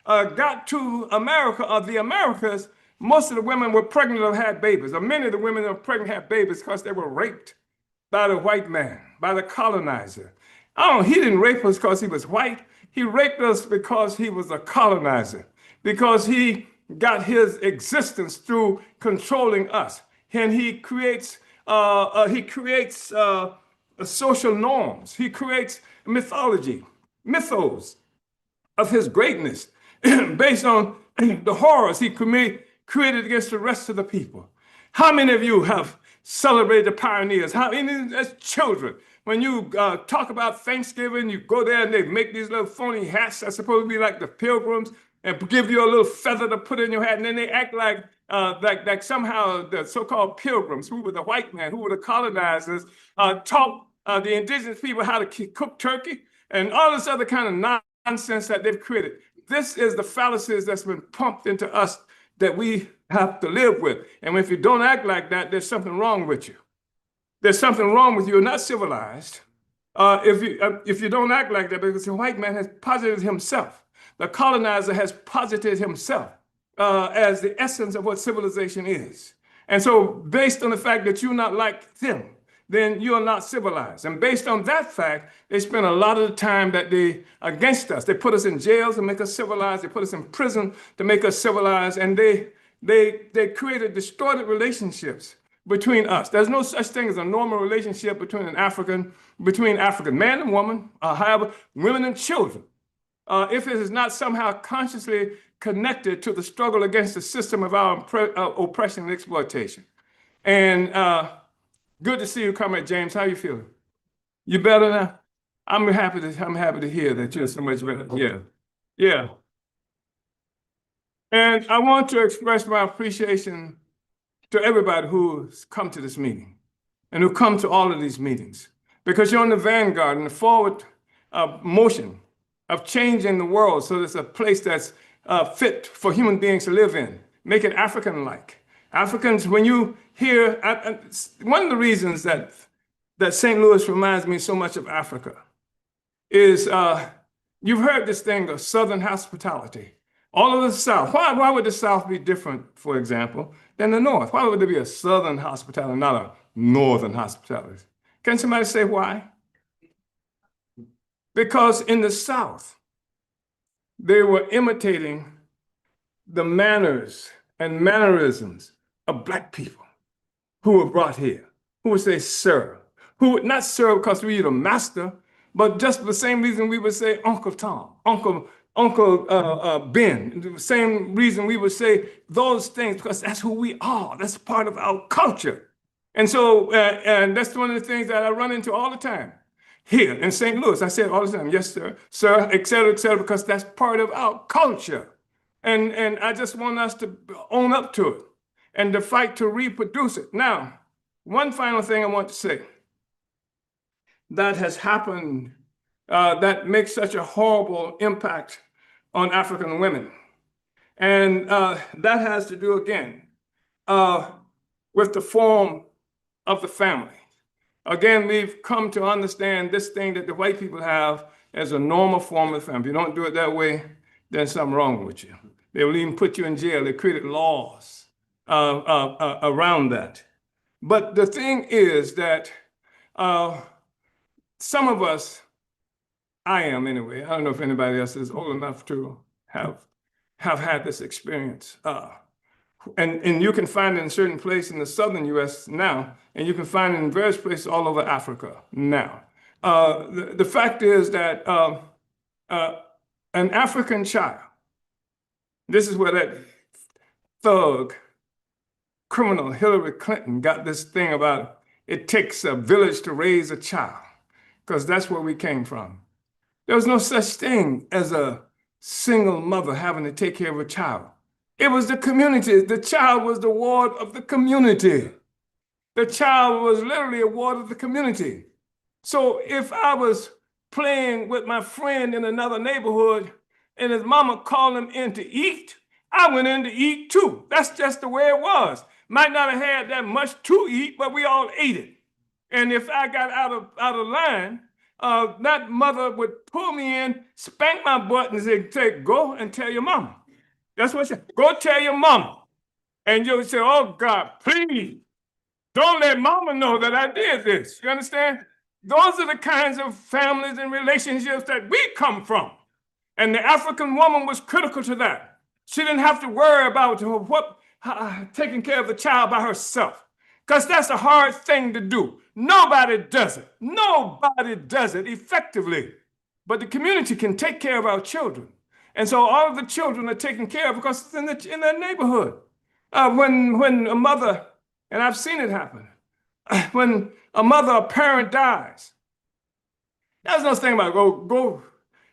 got to America or the Americas, most of the women were pregnant or had babies, or many of the women that were pregnant had babies because they were raped by the white man, by the colonizer. Oh, he didn't rape us because he was white. He raped us because he was a colonizer, because he got his existence through controlling us. And he creates social norms. He creates mythology, mythos of his greatness based on the horrors he created against the rest of the people. How many of you have celebrated the pioneers? How many as children? When you talk about Thanksgiving, you go there and they make these little phony hats that's supposed to be like the pilgrims and give you a little feather to put in your hat, and then they act like somehow the so-called pilgrims, who were the white men, who were the colonizers, taught the indigenous people how to cook turkey and all this other kind of nonsense that they've created. This is the fallacies that's been pumped into us that we have to live with. And if you don't act like that, there's something wrong with you. There's something wrong with you. You're not civilized if you don't act like that, because the white man has posited himself. The colonizer has posited himself as the essence of what civilization is. And so based on the fact that you're not like them, then you are not civilized. And based on that fact, they spend a lot of the time that they against us. They put us in jails to make us civilized. They put us in prison to make us civilized. And they created distorted relationships between us. There's no such thing as a normal relationship between African man and woman, however, women and children. If it is not somehow consciously connected to the struggle against the system of our oppression and exploitation. And good to see you, Comrade James. How you feeling? You better now? I'm happy to hear that you're so much better. Yeah. Yeah. And I want to express my appreciation to everybody who's come to this meeting and who come to all of these meetings, because you're in the vanguard and the forward motion of changing the world so there's a place that's fit for human beings to live in, make it African-like. Africans, when you hear, one of the reasons that St. Louis reminds me so much of Africa is you've heard this thing of Southern hospitality. All of the South. Why would the South be different, for example, than the North? Why would there be a Southern hospitality, not a Northern hospitality? Can somebody say why? Because in the South, they were imitating the manners and mannerisms of Black people who were brought here, who would say, sir, who would not serve because we were the master, but just the same reason we would say Uncle Tom, Uncle Ben, the same reason we would say those things, because that's who we are. That's part of our culture. And so, and that's one of the things that I run into all the time. Here in St. Louis, I say it all the time, yes, sir, et cetera, because that's part of our culture. And I just want us to own up to it and to fight to reproduce it. Now, one final thing I want to say that has happened that makes such a horrible impact on African women. And that has to do, again, with the form of the family. Again, we've come to understand this thing that the white people have as a normal form of family. If you don't do it that way, there's something wrong with you. They will even put you in jail. They created laws around that. But the thing is that some of us, I am anyway, I don't know if anybody else is old enough to have had this experience. And you can find it in certain places in the southern US now, and you can find it in various places all over Africa now. The fact is that an African child, this is where that thug, criminal Hillary Clinton got this thing about it takes a village to raise a child, because that's where we came from. There was no such thing as a single mother having to take care of a child. It was the community. The child was the ward of the community. The child was literally a ward of the community. So if I was playing with my friend in another neighborhood and his mama called him in to eat, I went in to eat too. That's just the way it was. Might not have had that much to eat, but we all ate it. And if I got out of line, that mother would pull me in, spank my butt, and say, go and tell your mama. That's what she said. Go tell your mama. And you'll say, oh God, please, don't let mama know that I did this. You understand? Those are the kinds of families and relationships that we come from. And the African woman was critical to that. She didn't have to worry about taking care of the child by herself, because that's a hard thing to do. Nobody does it. Nobody does it effectively. But the community can take care of our children. And so all of the children are taken care of because it's in their neighborhood. When a mother, and I've seen it happen, when a mother or parent dies, there's no thing about go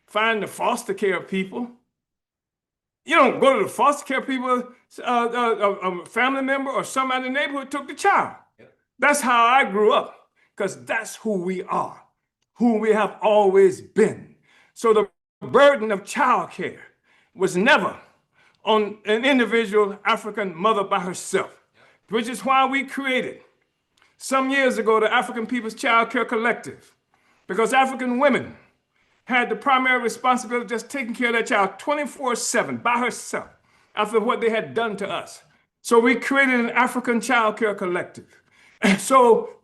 find the foster care people. You don't go to the foster care people, a family member or somebody in the neighborhood took the child. That's how I grew up, because that's who we are, who we have always been. So the burden of child care was never on an individual African mother by herself, which is why we created some years ago the African People's Child Care Collective, because African women had the primary responsibility of just taking care of that child 24/7 by herself after what they had done to us. So we created an African Child Care Collective, so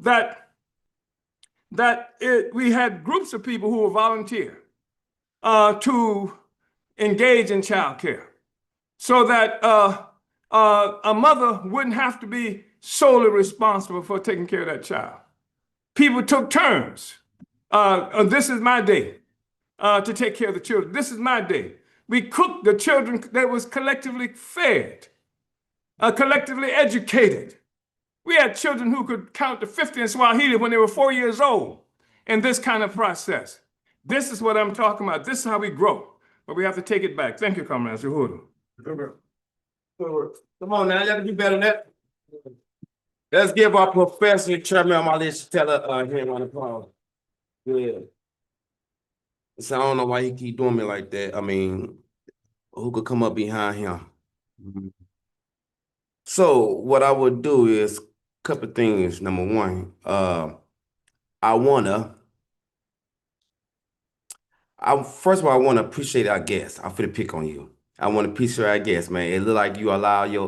we had groups of people who would volunteer to engage in child care, so that a mother wouldn't have to be solely responsible for taking care of that child. People took turns. This is my day to take care of the children. This is my day. We cooked the children that was collectively fed, collectively educated. We had children who could count to 50 in Swahili when they were 4 years old in this kind of process. This is what I'm talking about. This is how we grow. But we have to take it back. Thank you, Comrade Uhuru. Come on now, you have to do better than that. Let's give our professor, Chairman Omali, tell her here on the phone. Good. So I don't know why he keep doing me like that. I mean, who could come up behind him? So what I would do is a couple of things. Number one, first of all, I want to appreciate our guests. I'm finna pick on you. I want to appreciate our guests, man. It look like you allow your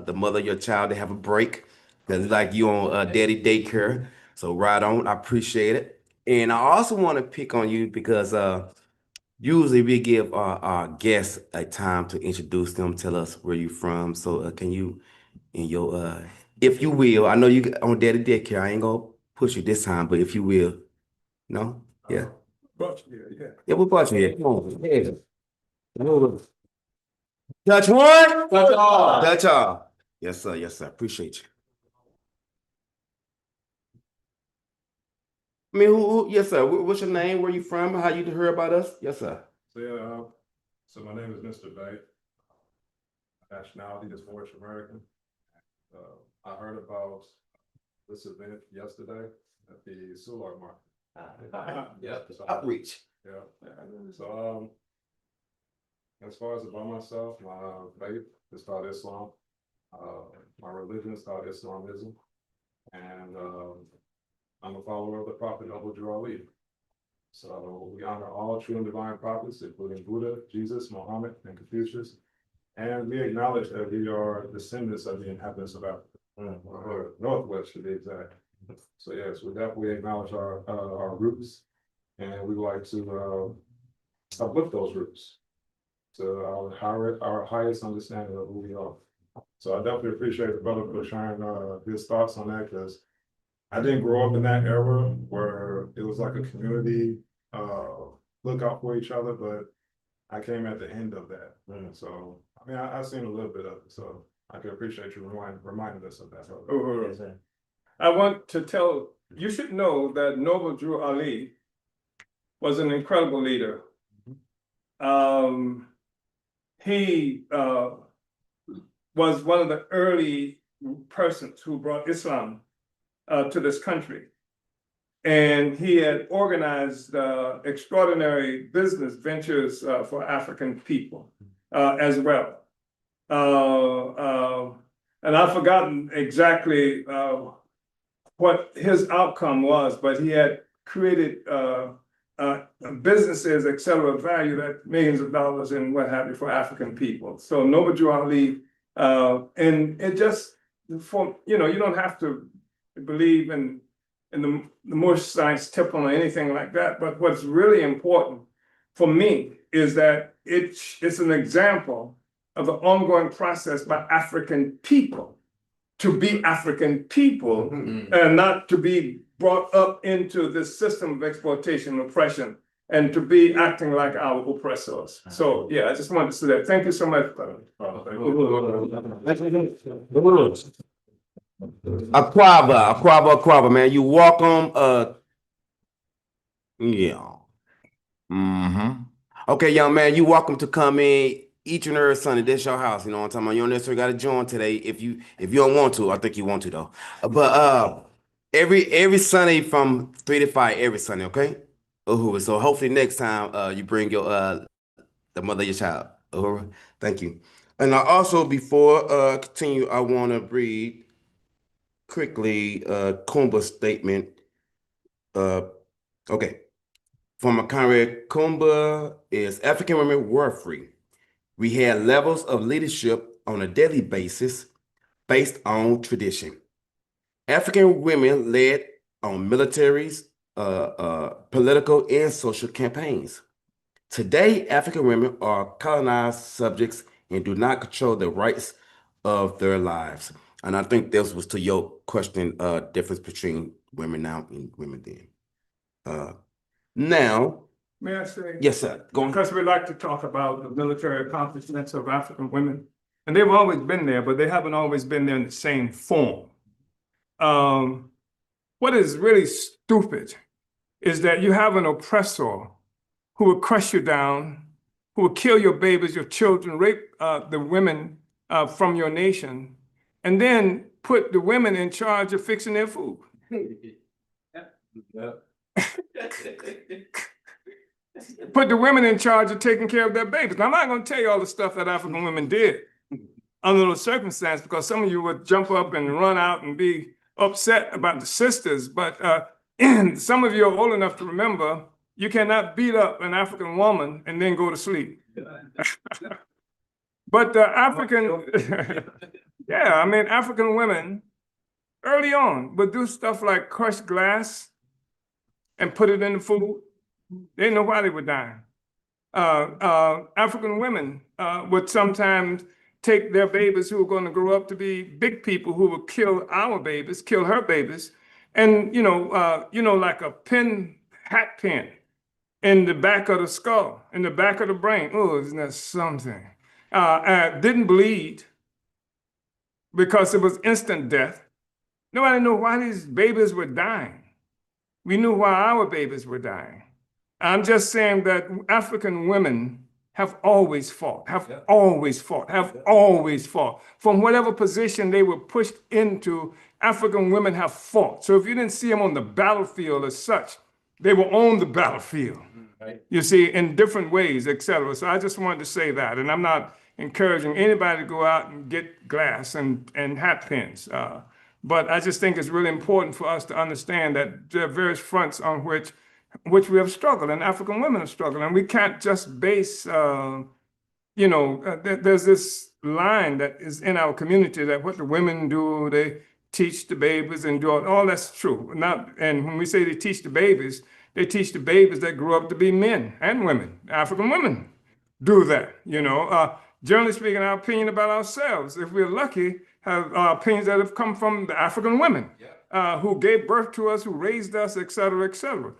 the mother of your child to have a break. Cause it's like you on daddy daycare. So right on, I appreciate it. And I also want to pick on you because usually we give our guests a time to introduce them, tell us where you from. So can you, in your if you will, I know you on daddy daycare. I ain't gonna push you this time, but if you will, no, yeah. Yeah, what brought you here? Come on. Yeah. Touch one. Touch all. Touch all. Yes, sir. Yes, sir. Appreciate you. I mean, yes, sir. What's your name? Where you from? How you heard about us? Yes, sir. So my name is Mr. Bay. Nationality is Moorish American. I heard about this event yesterday at the Solar Market. Yeah, outreach. Yeah. So as far as about myself, my faith is called Islam. My religion is called Islamism, and I'm a follower of the Prophet Noble Drew Ali. So we honor all true and divine prophets, including Buddha, Jesus, Muhammad, and Confucius. And we acknowledge that we are descendants of the inhabitants of Africa, or Northwest to be exact. So yes, we definitely acknowledge our roots, and we would like to uplift those roots to our highest understanding of who we are. So I definitely appreciate the brother for sharing his thoughts on that, because I didn't grow up in that era where it was like a community look out for each other, but I came at the end of that. So I mean, I've seen a little bit of it, so I can appreciate you reminding us of that. I want to tell you should know that Noble Drew Ali was an incredible leader. He was one of the early persons who brought Islam to this country. And he had organized extraordinary business ventures for African people as well. And I've forgotten exactly what his outcome was, but he had created businesses, et cetera, valued at millions of dollars and what have you for African people. So Noble Ali, and it just, you don't have to believe in the more science tip or anything like that. But what's really important for me is that it's an example of the ongoing process by African people to be African people and not to be brought up into this system of exploitation and oppression and to be acting like our oppressors. So yeah, I just wanted to say that. Thank you so much. Aquaba, man. You welcome. Yeah. Mm-hmm. Okay, young man, you welcome to come in each and every Sunday. This your house, you know what I'm talking about. You don't necessarily got to join today if you don't want to. I think you want to though. But every Sunday from 3 to 5 every Sunday, okay? Uhuru. So hopefully next time you bring your the mother of your child. Uhuru. Thank you. And I also before continue, I want to read quickly Kumba's statement. Uh okay. From a Conrad Kumba is African women were free. We had levels of leadership on a daily basis based on tradition. African women led on militaries, political, and social campaigns. Today, African women are colonized subjects and do not control the rights of their lives. And I think this was to your question, difference between women now and women then. Now, May I say? yes, sir. Go on. Because we like to talk about the military accomplishments of African women, and they've always been there, but they haven't always been there in the same form. What is really stupid is that you have an oppressor who will crush you down, who will kill your babies, your children, rape the women from your nation, and then put the women in charge of fixing their food. Put the women in charge of taking care of their babies. Now, I'm not going to tell you all the stuff that African women did under those circumstances, because some of you would jump up and run out and be upset about the sisters. But some of you are old enough to remember you cannot beat up an African woman and then go to sleep. But the African, yeah, I mean, African women early on would do stuff like crush glass and put it in the food. They didn't know why they were dying. African women would sometimes take their babies who were going to grow up to be big people who would kill our babies, kill her babies, and like a hat pin in the back of the skull, in the back of the brain. Oh, isn't that something? Didn't bleed because it was instant death. Nobody knew why these babies were dying. We knew why our babies were dying. I'm just saying that African women have always fought, always fought. From whatever position they were pushed into, African women have fought. So if you didn't see them on the battlefield as such, they were on the battlefield, you see, in different ways, et cetera. So I just wanted to say that. And I'm not encouraging anybody to go out and get glass and hat pins. But I just think it's really important for us to understand that there are various fronts on which we have struggled, and African women have struggled. And we can't just base, there's this line that is in our community that what the women do, they teach the babies and do all that's true. And when we say they teach the babies that grew up to be men and women. African women do that, Generally speaking, our opinion about ourselves, if we're lucky, have opinions that have come from the African women who gave birth to us, who raised us, et cetera, et cetera.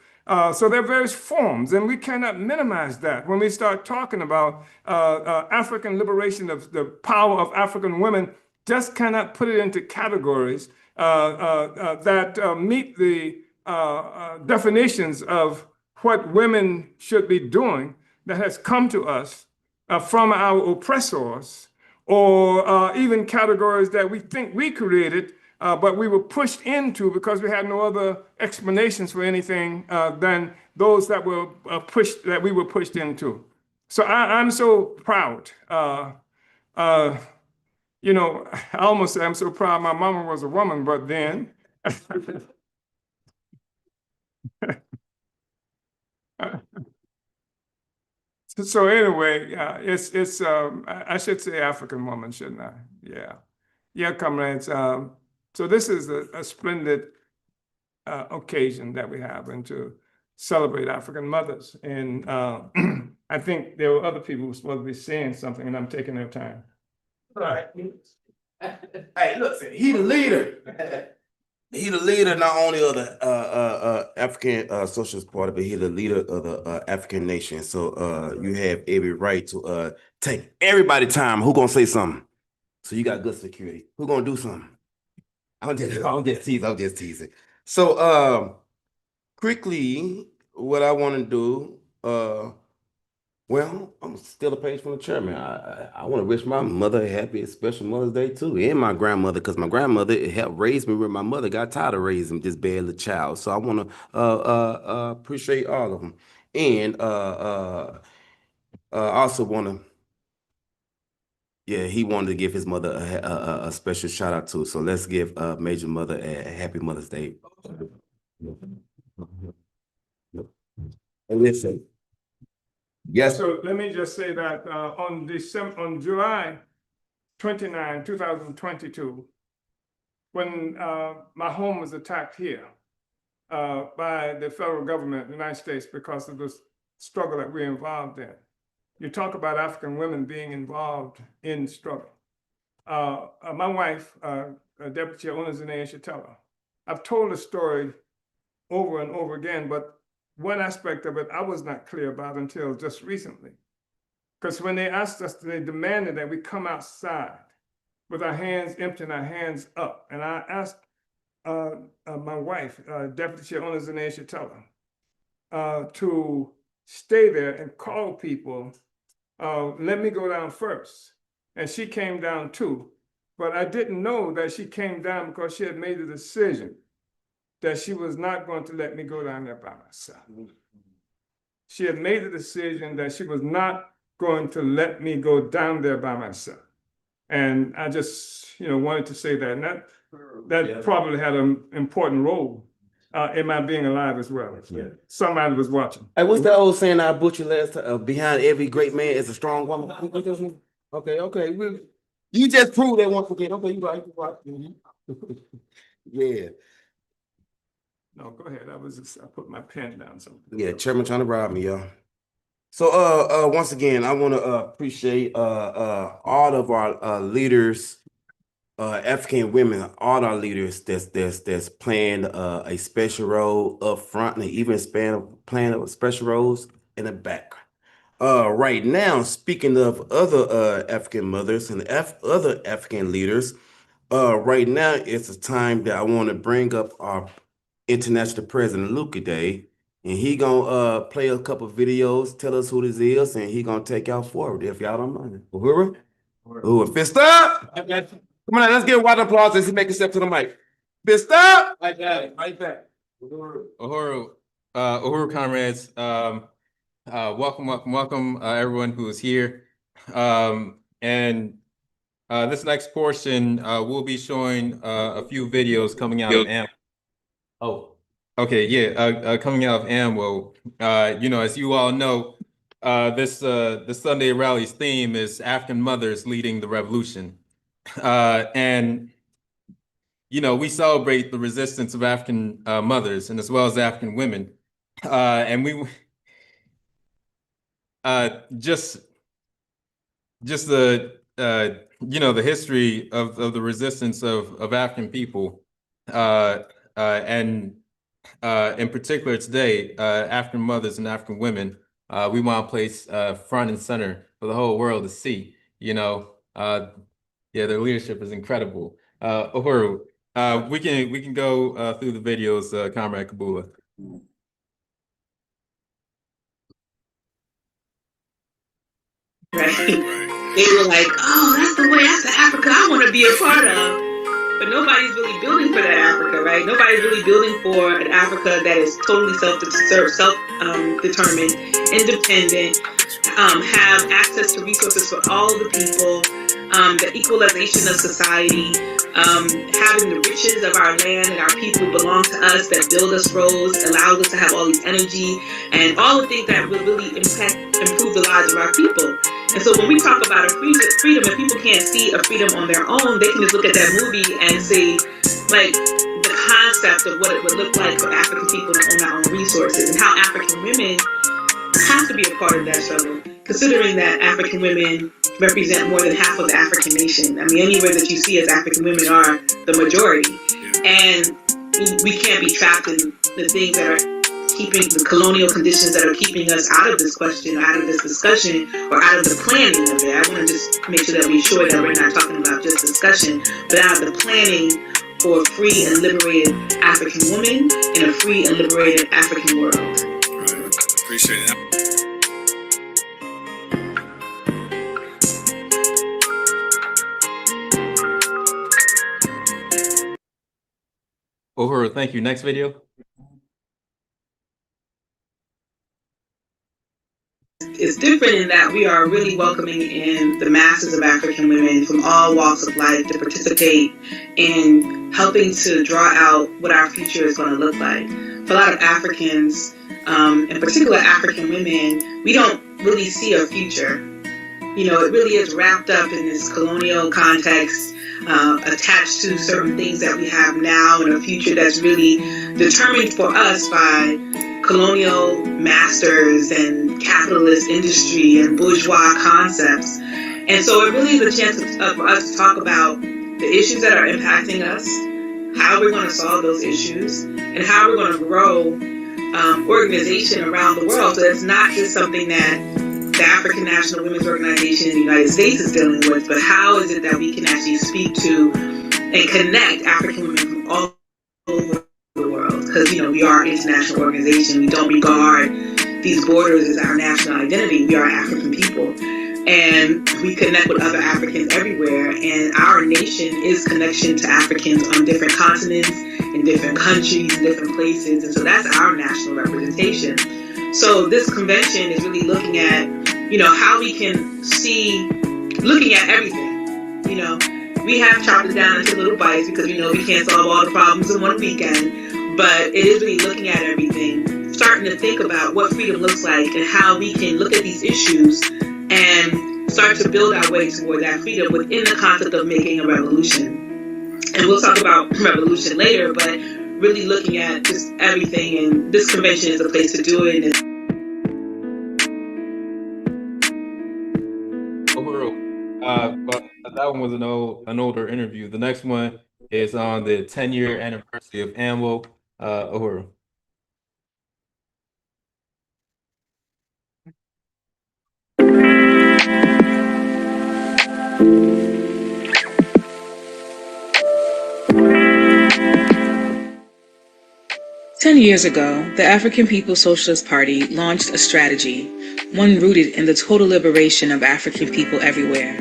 So there are various forms, and we cannot minimize that. When we start talking about African liberation, of the power of African women, just cannot put it into categories that meet the definitions of what women should be doing that has come to us from our oppressors, or even categories that we think we created, but we were pushed into because we had no other explanations for anything than those that we were pushed into. So I'm so proud. I almost say I'm so proud my mama was a woman, but then So anyway, it's I should say African woman, shouldn't I? Yeah, yeah, comrades. So this is a splendid occasion that we have, and to celebrate African mothers. And I think there were other people who were supposed to be saying something, and I'm taking their time. All right. Hey, look, he the leader. He the leader not only of the African Socialist Party, but he the leader of the African nation. So you have every right to take everybody time. Who gonna say something? So you got good security. Who gonna do something? I'm just teasing. So quickly, what I want to do, well, I'm still a page from the chairman. I want to wish my mother a happy special Mother's Day too, and my grandmother, because my grandmother helped raise me when my mother got tired of raising this bad little child. So I want to appreciate all of them, and also want to, yeah, he wanted to give his mother a special shout out too. So let's give Major Mother a happy Mother's Day. And listen. Yes. So let me just say that on July 29, 2022, when my home was attacked here by the federal government of the United States because of the struggle that we're involved in. You talk about African women being involved in struggle. My wife, Deputy Chair Onazine Shatella, I've told the story over and over again, but one aspect of it I was not clear about until just recently. Because when they asked us, they demanded that we come outside with our hands empty and our hands up. And I asked my wife, Deputy Chair Onazine Shatella, to stay there and call people, let me go down first. And she came down too. But I didn't know that she came down because she had made a decision that she was not going to let me go down there by myself. She had made a decision that she was not going to let me go down there by myself. And I just, wanted to say that. And that probably had an important role in my being alive as well. Yeah. Somebody was watching. Hey, what's that old saying I butchered last time? Behind every great man is a strong woman. Okay. You just proved that once again. Okay, you right. Yeah. No, go ahead. I put my pen down. Yeah, Chairman trying to rob me, y'all. So once again, I want to appreciate all of our leaders, African women, all our leaders that's playing a special role up front, and even playing special roles in the back. Right now, speaking of other African mothers and other African leaders, right now it's a time that I want to bring up our International President Luca Day, and he gonna play a couple videos, tell us who this is, and he gonna take y'all forward if y'all don't mind. Uhuru? Uhuru, fist up! Come on, let's give a wide applause as he make a step to the mic. Fist up! Like that, right back. Uhuru, comrades, welcome, everyone who is here. And this next portion, we'll be showing a few videos coming out of ANWO. Oh, okay, yeah, coming out of ANWO. As you all know, this Sunday rally's theme is African mothers leading the revolution. And we celebrate the resistance of African mothers and as well as African women. And we just the the history of the resistance of African people, and in particular today, African mothers and African women, we want to place front and center for the whole world to see. Their leadership is incredible. Uhuru, we can go through the videos, Comrade Kabula. Right? They were like, oh, that's the Africa I want to be a part of. But nobody's really building for that Africa, right? Nobody's really building for an Africa that is totally self-determined, independent, have access to resources for all the people, the equalization of society, having the riches of our land and our people belong to us, that build us roads, allows us to have all these energy and all the things that will really improve the lives of our people. And so when we talk about a freedom, if people can't see a freedom on their own, they can just look at that movie and see like the concept of what it would look like for African people to own our own resources, and how African women have to be a part of that struggle, considering that African women represent more than half of the African nation. I mean, anywhere that you see as African women are the majority. And we can't be trapped in the things that are keeping the colonial conditions that are keeping us out of this question, out of this discussion, or out of the planning of it. I want to just make sure that we're sure that we're not talking about just discussion, but out of the planning for a free and liberated African woman in a free and liberated African world. Right. Appreciate it. Uhuru, thank you. Next video. It's different in that we are really welcoming in the masses of African women from all walks of life to participate in helping to draw out what our future is going to look like. For a lot of Africans, in particular African women, we don't really see a future. You know, it really is wrapped up in this colonial context, attached to certain things that we have now, and a future that's really determined for us by colonial masters and capitalist industry and bourgeois concepts. And so it really is a chance for us to talk about the issues that are impacting us, how we're going to solve those issues, and how we're going to grow organization around the world. So it's not just something that the African National Women's Organization in the United States is dealing with, but how is it that we can actually speak to and connect African women from all over the world? Because, you know, we are an international organization. We don't regard these borders as our national identity. We are African people. And we connect with other Africans everywhere. And our nation is connection to Africans on different continents, in different countries, in different places. And so that's our national representation. So this convention is really looking at, you know, how we can see, looking at everything. You know, we have chopped it down into little bites because we know we can't solve all the problems in one weekend. But it is really looking at everything, starting to think about what freedom looks like and how we can look at these issues and start to build our way toward that freedom within the concept of making a revolution. And we'll talk about revolution later, but really looking at just everything, and this convention is a place to do it. But that one was an older interview. The next one is on the 10-year anniversary of ANWO. Uhuru. "10 years ago, the African People's Socialist Party launched a strategy, one rooted in the total liberation of African people everywhere.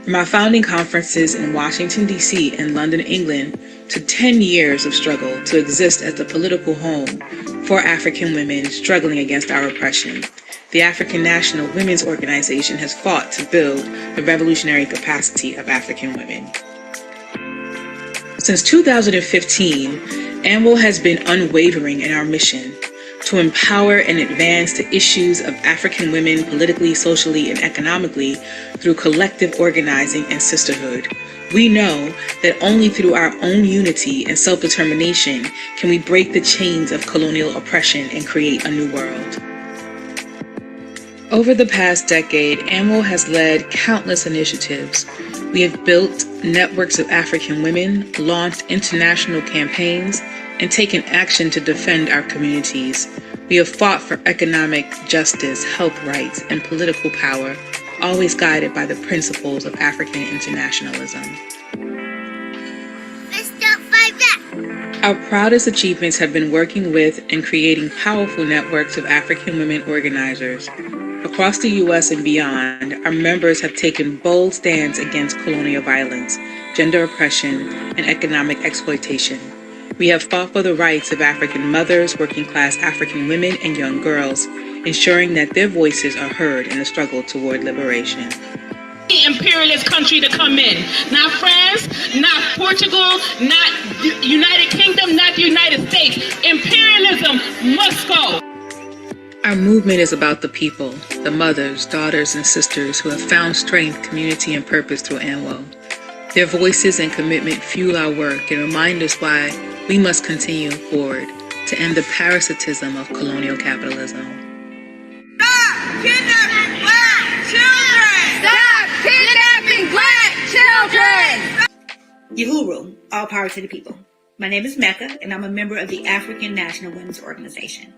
From our founding conferences in Washington, D.C. and London, England, to 10 years of struggle to exist as the political home for African women struggling against our oppression, the African National Women's Organization has fought to build the revolutionary capacity of African women. Since 2015, ANWO has been unwavering in our mission to empower and advance the issues of African women politically, socially, and economically through collective organizing and sisterhood. We know that only through our own unity and self-determination can we break the chains of colonial oppression and create a new world. Over the past decade, ANWO has led countless initiatives. We have built networks of African women, launched international campaigns, and taken action to defend our communities. We have fought for economic justice, health rights, and political power, always guided by the principles of African internationalism. Let's don't fight back! Our proudest achievements have been working with and creating powerful networks of African women organizers. Across the U.S. and beyond, our members have taken bold stands against colonial violence, gender oppression, and economic exploitation. We have fought for the rights of African mothers, working-class African women, and young girls, ensuring that their voices are heard in the struggle toward liberation. imperialist country to come in. Not France, not Portugal, not the United Kingdom, not the United States. Imperialism must go. Our movement is about the people, the mothers, daughters, and sisters who have found strength, community, and purpose through ANWO. Their voices and commitment fuel our work and remind us why we must continue forward to end the parasitism of colonial capitalism. Stop kidnapping Black children! Stop kidnapping Black children! Uhuru, all power to the people. My name is Mecca, and I'm a member of the African National Women's Organization.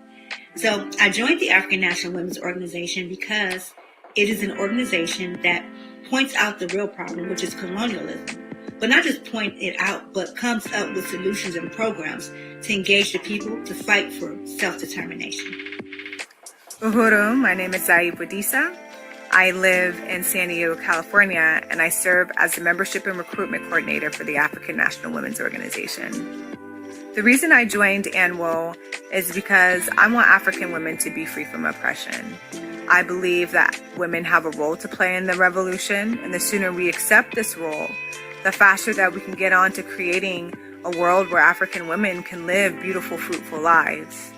So I joined the African National Women's Organization because it is an organization that points out the real problem, which is colonialism. But not just point it out, but comes up with solutions and programs to engage the people to fight for self-determination. Uhuru, my name is InPDUM. I live in San Diego, California, and I serve as the Membership and Recruitment Coordinator for the African National Women's Organization. The reason I joined ANWO is because I want African women to be free from oppression. I believe that women have a role to play in the revolution, and the sooner we accept this role, the faster that we can get on to creating a world where African women can live beautiful, fruitful lives.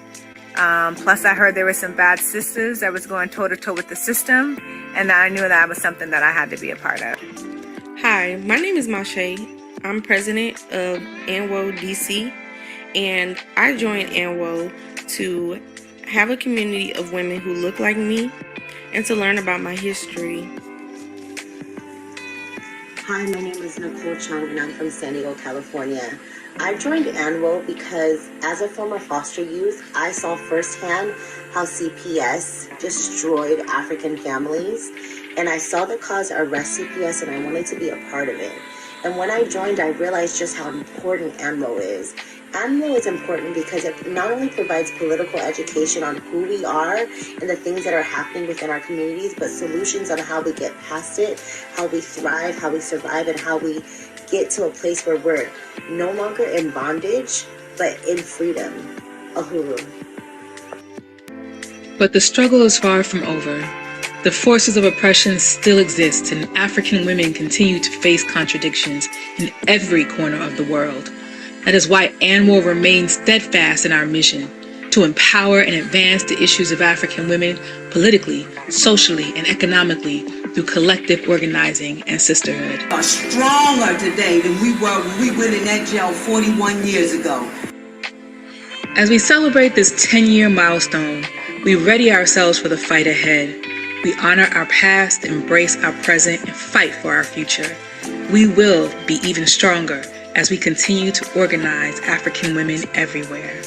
Plus, I heard there were some bad sisters that was going toe-to-toe with the system, and I knew that was something that I had to be a part of. Hi, my name is Mashe. I'm president of ANWO DC, and I joined ANWO to have a community of women who look like me and to learn about my history. Hi, my name is Nicole Chung, and I'm from San Diego, California. I joined ANWO because as a former foster youth, I saw firsthand how CPS destroyed African families, and I saw the cause arrest CPS, and I wanted to be a part of it. And when I joined, I realized just how important ANWO is. ANWO is important because it not only provides political education on who we are and the things that are happening within our communities, but solutions on how we get past it, how we thrive, how we survive, and how we get to a place where we're no longer in bondage, but in freedom. Uhuru. But the struggle is far from over. The forces of oppression still exist, and African women continue to face contradictions in every corner of the world. That is why ANWO remains steadfast in our mission to empower and advance the issues of African women politically, socially, and economically through collective organizing and sisterhood. Are stronger today than we were when we went in that jail 41 years ago. As we celebrate this 10-year milestone, we ready ourselves for the fight ahead. We honor our past, embrace our present, and fight for our future. We will be even stronger as we continue to organize African women everywhere.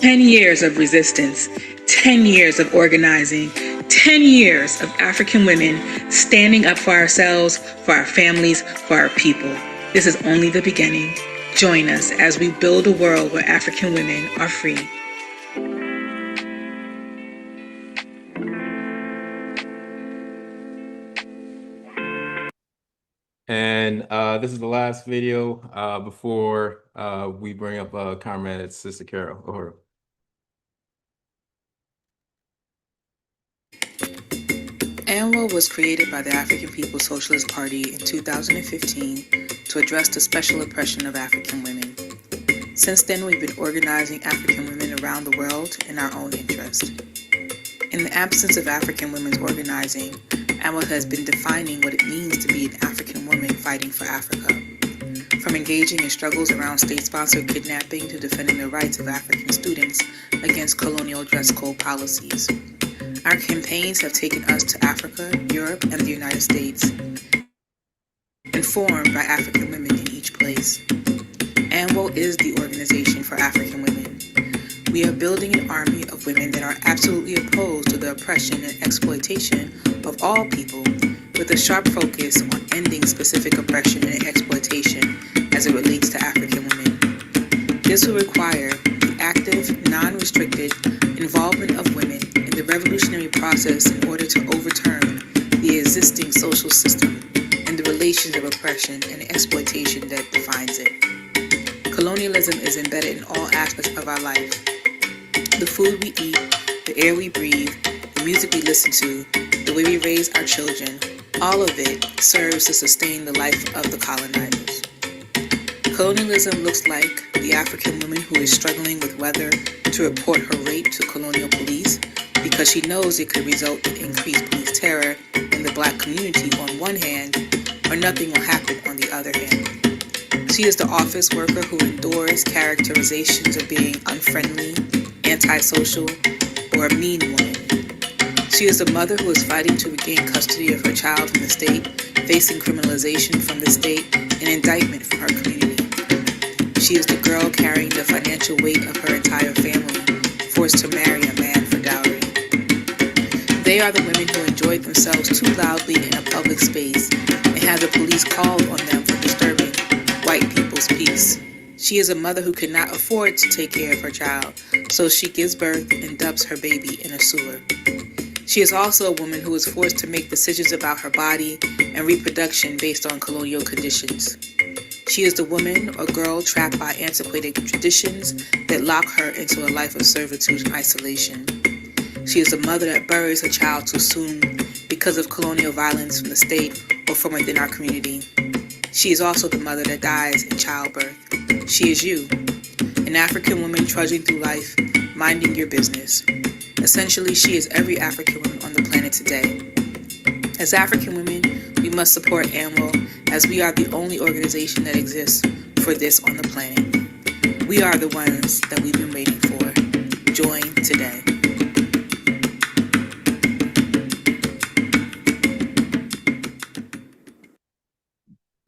10 years of resistance, 10 years of organizing, 10 years of African women standing up for ourselves, for our families, for our people. This is only the beginning. Join us as we build a world where African women are free. And this is the last video before we bring up Comrade Sister Carol. Uhuru. ANWO was created by the African People's Socialist Party in 2015 to address the special oppression of African women. Since then, we've been organizing African women around the world in our own interest. In the absence of African women's organizing, ANWO has been defining what it means to be an African woman fighting for Africa. From engaging in struggles around state-sponsored kidnapping to defending the rights of African students against colonial dress code policies. Our campaigns have taken us to Africa, Europe, and the United States, informed by African women in each place. ANWO is the organization for African women. We are building an army of women that are absolutely opposed to the oppression and exploitation of all people, with a sharp focus on ending specific oppression and exploitation as it relates to African women. This will require the active, non-restricted involvement of women in the revolutionary process in order to overturn the existing social system and the relations of oppression and exploitation that defines it. Colonialism is embedded in all aspects of our life. The food we eat, the air we breathe, the music we listen to, the way we raise our children, All of it serves to sustain the life of the colonizers. Colonialism looks like the African woman who is struggling with whether to report her rape to colonial police because she knows it could result in increased police terror in the Black community on one hand, or nothing will happen on the other hand. She is the office worker who endures characterizations of being unfriendly, antisocial, or a mean woman. She is the mother who is fighting to regain custody of her child from the state, facing criminalization from the state and indictment from her community. She is the girl carrying the financial weight of her entire family, forced to marry a man for dowry. They are the women who enjoyed themselves too loudly in a public space and had the police called on them for disturbing white people's peace. She is a mother who cannot afford to take care of her child, so she gives birth and dumps her baby in a sewer. She is also a woman who is forced to make decisions about her body and reproduction based on colonial conditions. She is the woman or girl trapped by antiquated traditions that lock her into a life of servitude and isolation. She is the mother that buries her child too soon because of colonial violence from the state or from within our community. She is also the mother that dies in childbirth. She is you, an African woman trudging through life, minding your business. Essentially, she is every African woman on the planet today. As African women, we must support ANWO as we are the only organization that exists for this on the planet. We are the ones that we've been waiting for. Join today.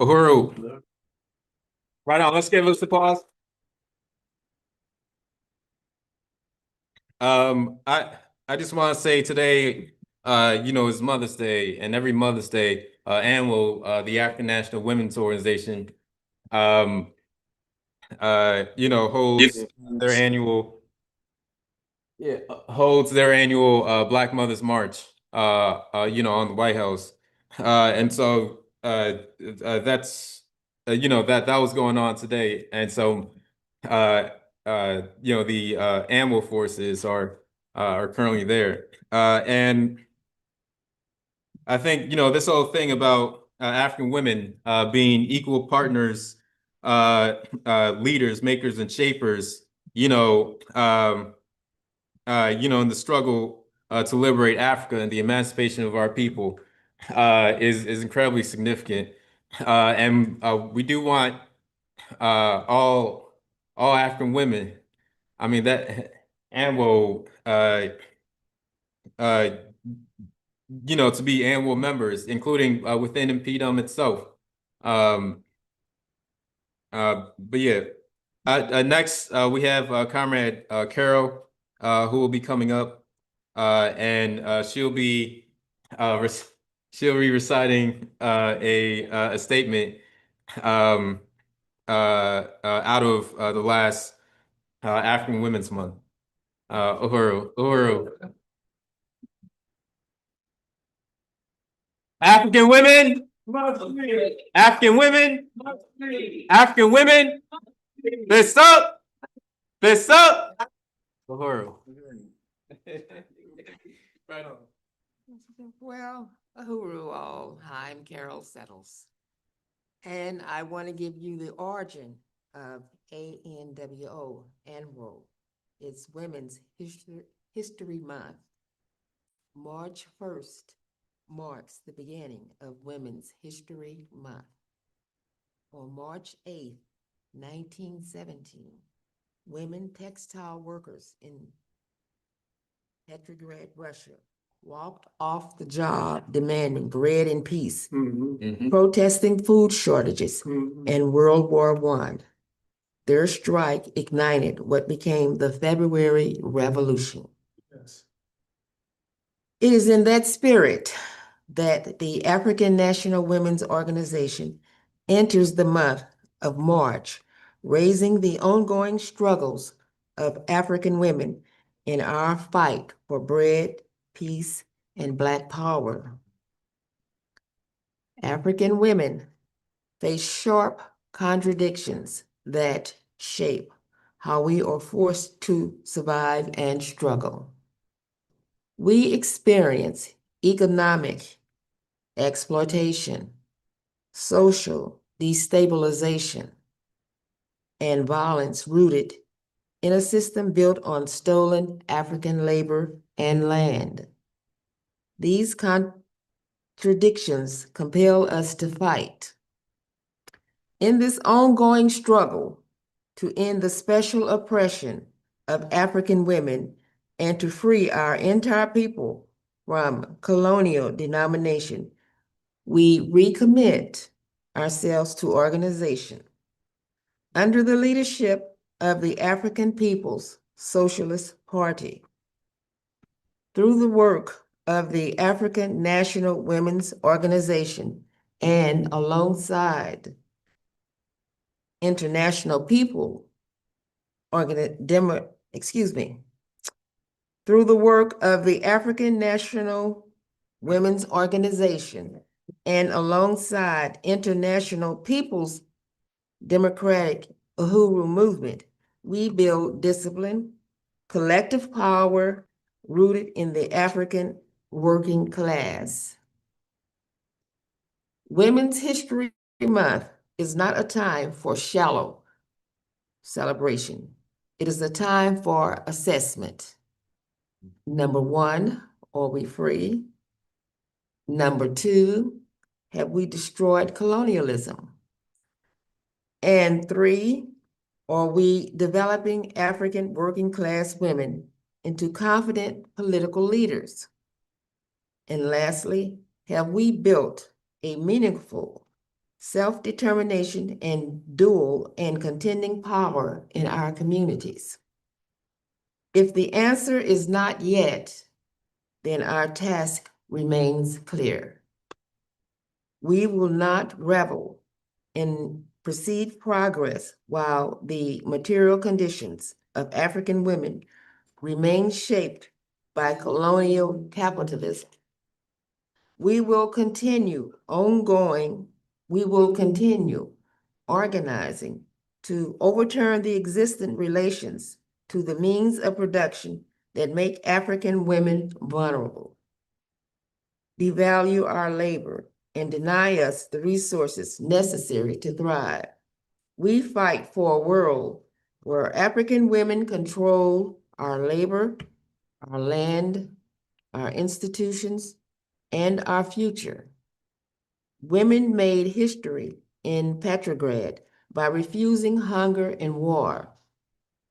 Uhuru. Right on, let's give us applause. I just want to say today, is Mother's Day, and every Mother's Day, ANWO, the African National Women's Organization, holds their annual, Black Mothers March, on the White House, and so that's that was going on today, and so the ANWO forces are currently there, and I think this whole thing about African women being equal partners, leaders, makers, and shapers, in the struggle to liberate Africa and the emancipation of our people is incredibly significant, and we do want all African women. I mean that ANWO, to be ANWO members, including within InPDUM itself. But yeah, next we have Comrade Carol, who will be coming up, and she'll be reciting a statement out of the last African Women's Month. Uhuru. African women, African women, African women, fist up, fist up. Uhuru. Right on. Well, Uhuru all. I'm Carol Settles. And I want to give you the origin of ANWO, ANWO. It's Women's History Month. March 1st marks the beginning of Women's History Month. On March 8th, 1917, women textile workers in Petrograd, Russia, walked off the job demanding bread and peace, protesting food shortages and World War I. Their strike ignited what became the February Revolution. Yes. It is in that spirit that the African National Women's Organization enters the month of March, raising the ongoing struggles of African women in our fight for bread, peace, and Black power. African women face sharp contradictions that shape how we are forced to survive and struggle. We experience economic exploitation, social destabilization, and violence rooted in a system built on stolen African labor and land. These contradictions compel us to fight. In this ongoing struggle to end the special oppression of African women and to free our entire people from colonial denomination, we recommit ourselves to organization. Under the leadership of the African People's Socialist Party, through the work of the African National Women's Organization and alongside international people, through the work of the African National Women's Organization and alongside international people's democratic Uhuru movement, we build discipline, collective power rooted in the African working class. Women's History Month is not a time for shallow celebration. It is a time for assessment. Number one, are we free? Number two, have we destroyed colonialism? And three, are we developing African working class women into confident political leaders? And lastly, have we built a meaningful self-determination and dual and contending power in our communities? If the answer is not yet, then our task remains clear. We will not revel in perceived progress while the material conditions of African women remain shaped by colonial capitalism. We will continue organizing to overturn the existing relations to the means of production that make African women vulnerable, devalue our labor, and deny us the resources necessary to thrive. We fight for a world where African women control our labor, our land, our institutions, and our future. Women made history in Petrograd by refusing hunger and war.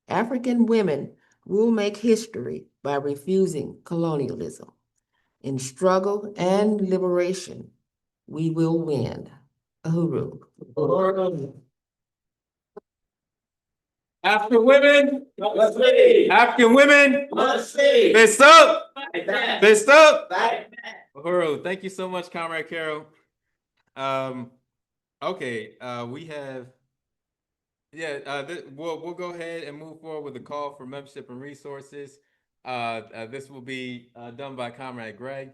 African women will make history by refusing colonialism. In struggle and liberation, we will win. Uhuru. African women, must lead. African women, Must lead. fist up, Fight back. fist up. Fight back. Uhuru, thank you so much, Comrade Carol. Okay, we have, we'll go ahead and move forward with the call for membership and resources. This will be done by Comrade Gregory,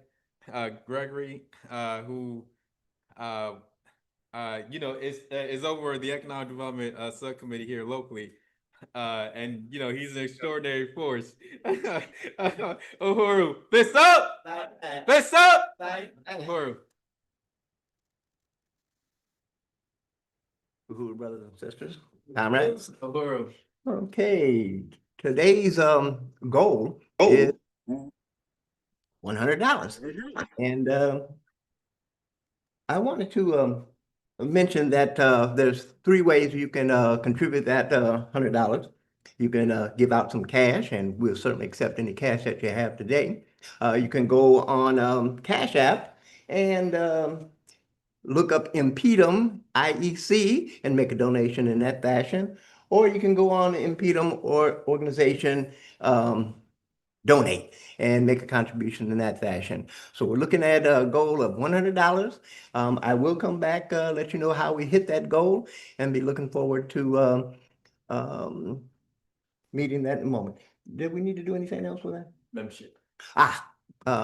who is over the Economic Development Subcommittee here locally. And he's an extraordinary force. Uhuru, fist up! Fist up! Uhuru. Uhuru, brothers and sisters, comrades. Uhuru. Okay, today's goal is $100, and I wanted to mention that there's three ways you can contribute that $100. You can give out some cash, and we'll certainly accept any cash that you have today. You can go on Cash App and look up InPDUM IEC and make a donation in that fashion, or you can go on InPDUM or organization donate and make a contribution in that fashion. So we're looking at a goal of $100. I will come back, let you know how we hit that goal, and be looking forward to meeting that in a moment. Did we need to do anything else with that? Membership.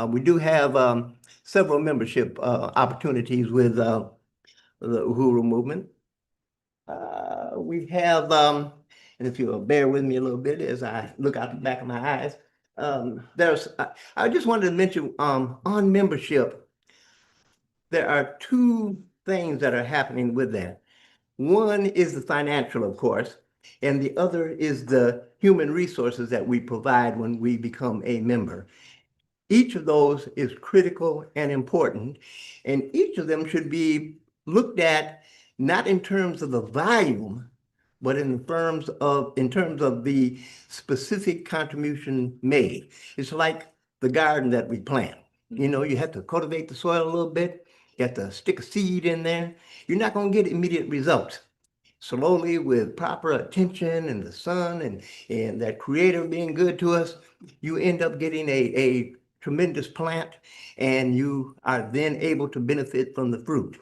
We do have several membership opportunities with the Uhuru movement. We have, and if you'll bear with me a little bit as I look out the back of my eyes, I just wanted to mention on membership, there are two things that are happening with that. One is the financial, of course, and the other is the human resources that we provide when we become a member. Each of those is critical and important, and each of them should be looked at not in terms of the volume, but in terms of the specific contribution made. It's like the garden that we plant. You know, you have to cultivate the soil a little bit, you have to stick a seed in there. You're not going to get immediate results. Slowly, with proper attention and the sun and that creator being good to us, you end up getting a tremendous plant, and you are then able to benefit from the fruit.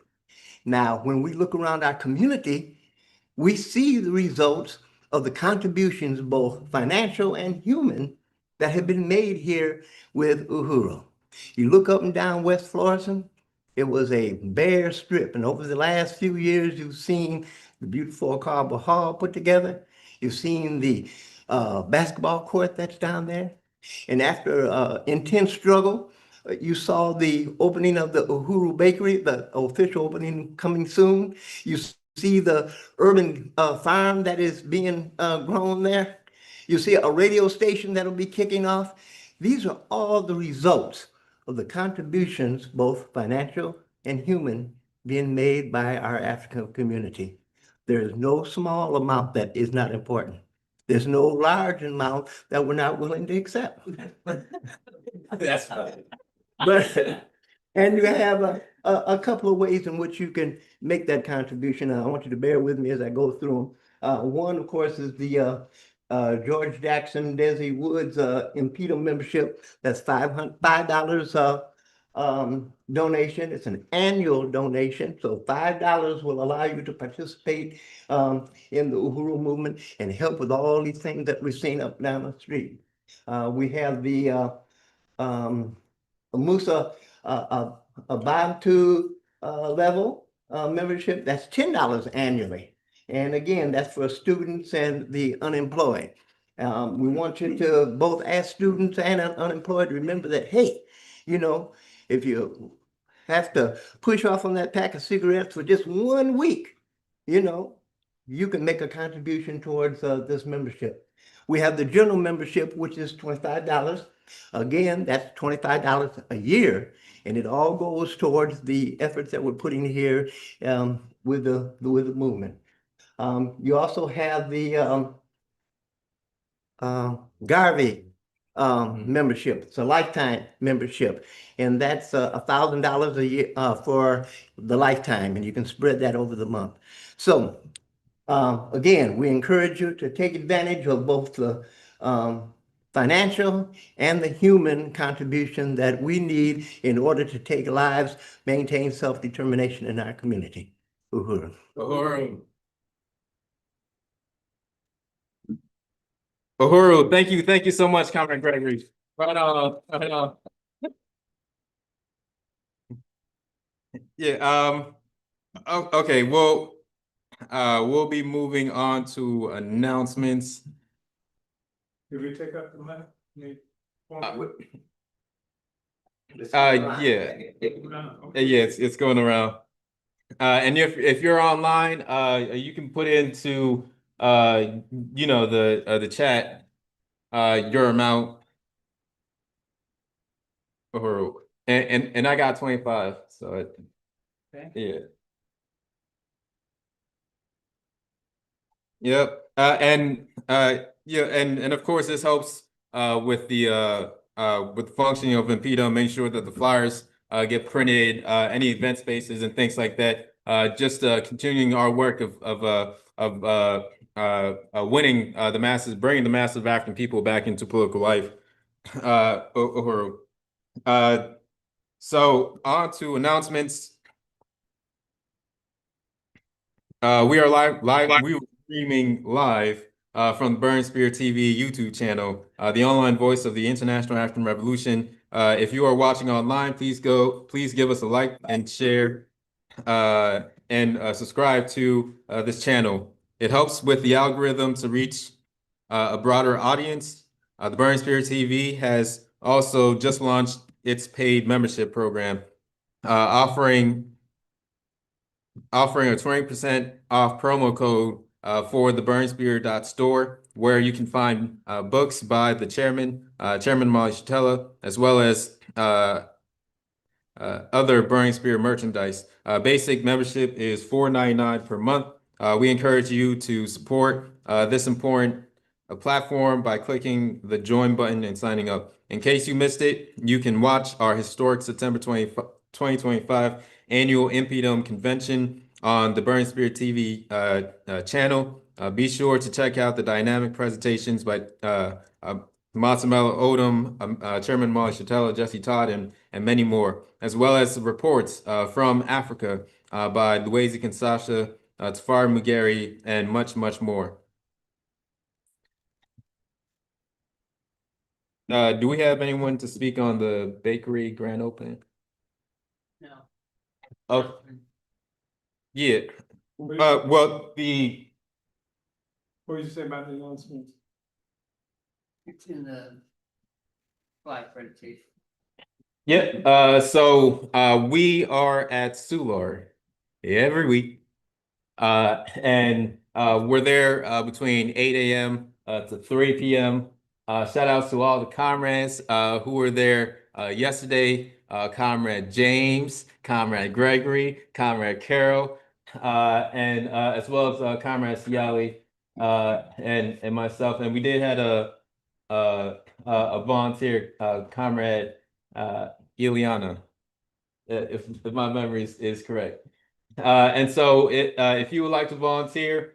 Now, when we look around our community, we see the results of the contributions, both financial and human, that have been made here with Uhuru. You look up and down West Florissant, it was a bare strip, and over the last few years, you've seen the beautiful Carver Hall put together. You've seen the basketball court that's down there. And after intense struggle, you saw the opening of the Uhuru Bakery, the official opening coming soon. You see the urban farm that is being grown there. You see a radio station that'll be kicking off. These are all the results of the contributions, both financial and human, being made by our African community. There is no small amount that is not important. There's no large amount that we're not willing to accept. That's fine. But, and you have a couple of ways in which you can make that contribution. I want you to bear with me as I go through them. One, of course, is the George Jackson, Desi Woods InPDUM membership. That's $5 donation. It's an annual donation. So $5 will allow you to participate in the Uhuru movement and help with all these things that we've seen up and down the street. We have the Musa Bantu level membership. That's $10 annually. And again, that's for students and the unemployed. We want you to both ask students and unemployed to remember that, hey, you know, if you have to push off on that pack of cigarettes for just 1 week, you know, you can make a contribution towards this membership. We have the general membership, which is $25. Again, that's $25 a year, and it all goes towards the efforts that we're putting here with the movement. You also have the Garvey membership. It's a lifetime membership, and that's $1,000 a year for the lifetime, and you can spread that over the month. So again, we encourage you to take advantage of both the financial and the human contribution that we need in order to take lives, maintain self-determination in our community. Uhuru. Uhuru. Uhuru, thank you so much, Comrade Gregory. Right on, right on. Yeah, okay, well, we'll be moving on to announcements. Did we take up the mic? Yeah, it's going around. And if you're online, you can put into you know, the chat your amount. Uhuru. And I got 25, so yeah. Yep. Yeah, and of course this helps with the functioning of InPDUM, make sure that the flyers get printed, any event spaces and things like that. Just continuing our work of winning the masses, bringing the masses of African people back into political life. Uhuru. So on to announcements. We are streaming live from the Burn Spear TV YouTube channel, the online voice of the International African Revolution. If you are watching online, please give us a like and share and subscribe to this channel. It helps with the algorithm to reach a broader audience. The Burn Spear TV has also just launched its paid membership program. offering a 20% off promo code for the burnspear.store, where you can find books by the chairman, Chairman Molly Shatella, as well as other Burning Spear merchandise. Basic membership is $4.99 per month. We encourage you to support this important platform by clicking the join button and signing up. In case you missed it, you can watch our historic September 2025 annual InPDUM convention on the Burning Spear TV channel. Be sure to check out the dynamic presentations by Matsamela Odom, Chairman Molly Shatella, Jesse Todd, and many more, as well as reports from Africa by Louise Kinsasha, Tafari Mugeri, and much, much more. Do we have anyone to speak on the bakery grand opening? No. Oh, yeah. Well, What did you say about the announcements? It's in the slide presentation. Yeah. So we are at Sular every week. And we're there between 8 a.m. To 3 p.m. Shout outs to all the comrades who were there yesterday. Comrade James, Comrade Gregory, Comrade Carol, and as well as Comrade Siali and myself. And we did had a volunteer, Comrade Ileana, if my memory is correct. And so if you would like to volunteer,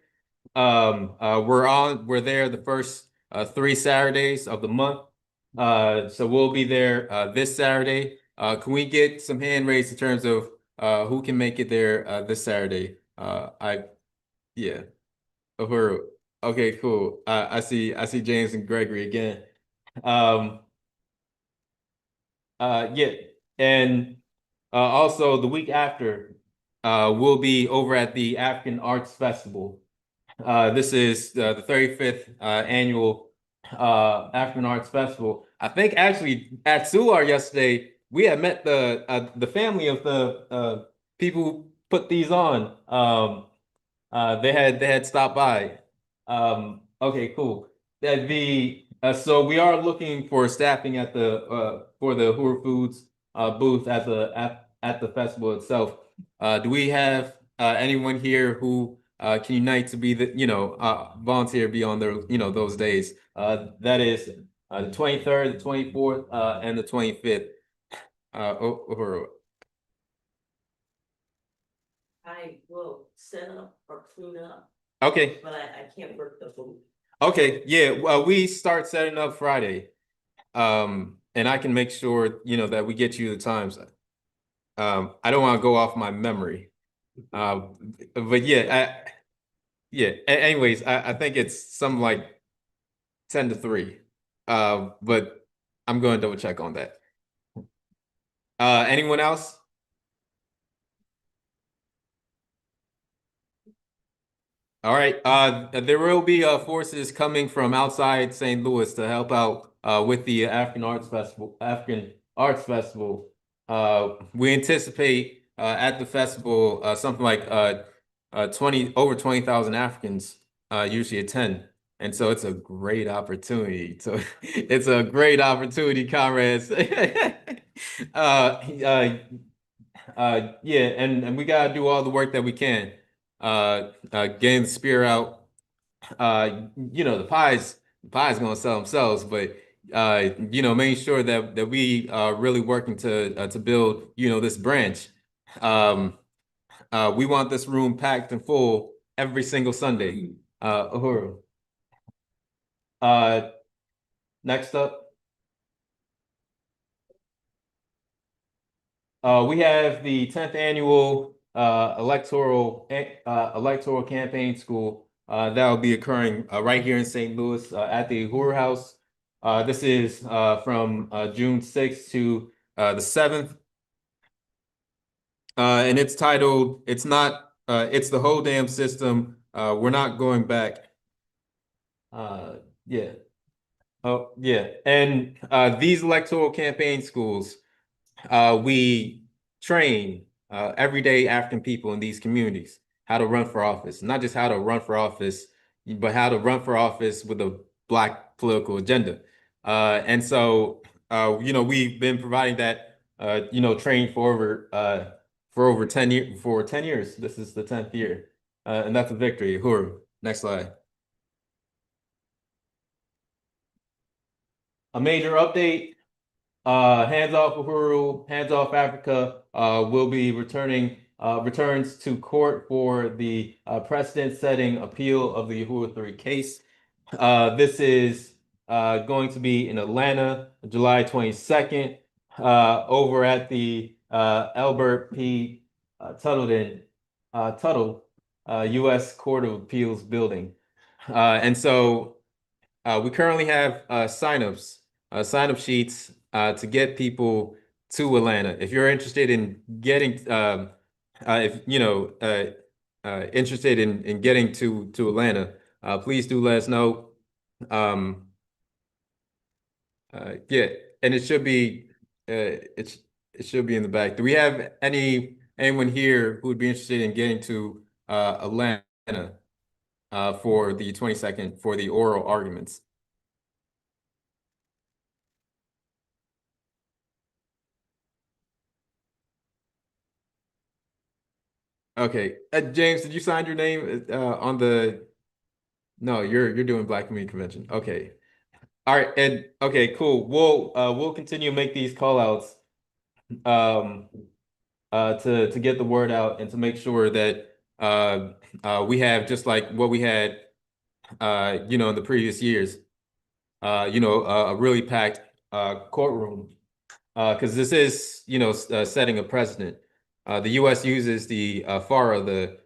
we're there the first 3 Saturdays of the month. So we'll be there this Saturday. Can we get some hand raised in terms of who can make it there this Saturday? Yeah. Uhuru. Okay, cool. I see James and Gregory again. Yeah, and also the week after, we'll be over at the African Arts Festival. This is the 35th annual African Arts Festival. I think actually at Sular yesterday, we had met the family of the people who put these on. They had stopped by. Okay, cool. So we are looking for staffing at the for the Uhuru Foods booth at the festival itself. Do we have anyone here who can unite to be volunteer be on their those days? That is the 23rd, the 24th, and the 25th. Uhuru. I will set up or clean up. Okay. But I can't work the booth. Okay, yeah. Well, we start setting up Friday. And I can make sure, that we get you the times. I don't want to go off my memory. But yeah, anyways, I think it's something like 10 to 3. But I'm going to double check on that. Anyone else? All right. There will be forces coming from outside St. Louis to help out with the African Arts Festival. We anticipate at the festival something like over 20,000 Africans usually attend, and so it's a great opportunity. So it's a great opportunity, comrades. Yeah, and we gotta do all the work that we can. Getting the spear out. The pie's gonna sell themselves, but making sure that we are really working to build this branch. We want this room packed and full every single Sunday. Uhuru. Next up. We have the 10th annual electoral campaign school that will be occurring right here in St. Louis at the Uhuru House. This is from June 6th to the 7th. And it's titled, it's the whole damn system. We're not going back. Yeah. Oh, yeah. And these electoral campaign schools, we train everyday African people in these communities how to run for office, not just how to run for office, but how to run for office with a Black political agenda. And so, we've been providing that, training for over 10 years. For 10 years, this is the 10th year, and that's a victory. Uhuru. Next slide. A major update. Hands off Uhuru, hands off Africa will be returns to court for the precedent-setting appeal of the Uhuru 3 case. This is going to be in Atlanta, July 22nd, over at the Albert P. Tuttle U.S. Court of Appeals building. And so we currently have sign-up sheets to get people to Atlanta. If you're interested in getting, interested in getting to Atlanta, please do let us know. Yeah, and it should be it should be in the back. Do we have anyone here who would be interested in getting to Atlanta for the 22nd for the oral arguments? Okay, James, did you sign your name on the? No, you're doing Black Community Convention. Okay, all right, and okay, cool. We'll continue to make these call outs to get the word out and to make sure that we have just like what we had in the previous years, a really packed courtroom because this is setting a precedent. The U.S. uses the FARA, the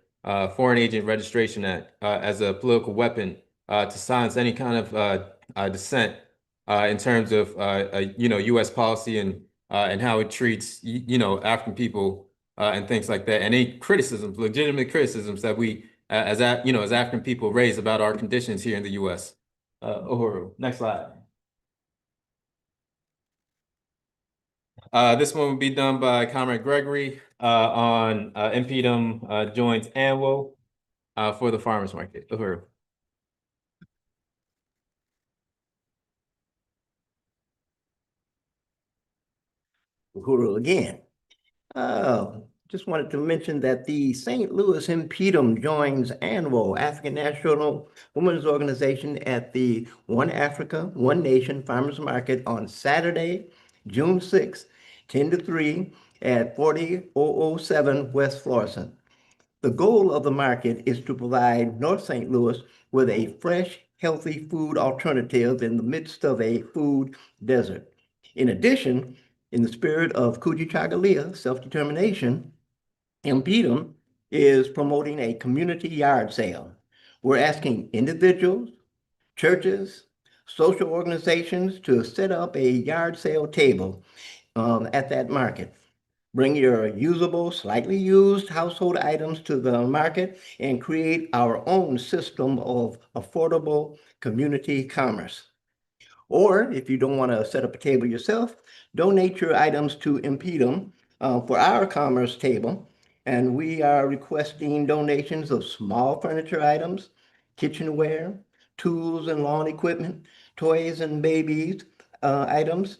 Foreign Agent Registration Act, as a political weapon to silence any kind of dissent in terms of U.S. policy and how it treats African people and things like that, and any criticisms, legitimate criticisms that we as African people raise about our conditions here in the U.S. Uhuru, next slide. This one will be done by Comrade Gregory on InPDUM joins ANWO for the farmers market. Uhuru. Uhuru again. Just wanted to mention that the St. Louis InPDUM joins ANWO, African National Women's Organization, at the One Africa, One Nation Farmers Market on Saturday, June 6th, 10 to 3 at 40007 West Florissant. The goal of the market is to provide North St. Louis with a fresh, healthy food alternative in the midst of a food desert. In addition, in the spirit of Kujichagulia, self-determination, InPDUM is promoting a community yard sale. We're asking individuals, churches, social organizations to set up a yard sale table at that market. Bring your usable, slightly used household items to the market and create our own system of affordable community commerce. Or if you don't want to set up a table yourself, donate your items to InPDUM for our commerce table. And we are requesting donations of small furniture items, kitchenware, tools and lawn equipment, toys and babies items,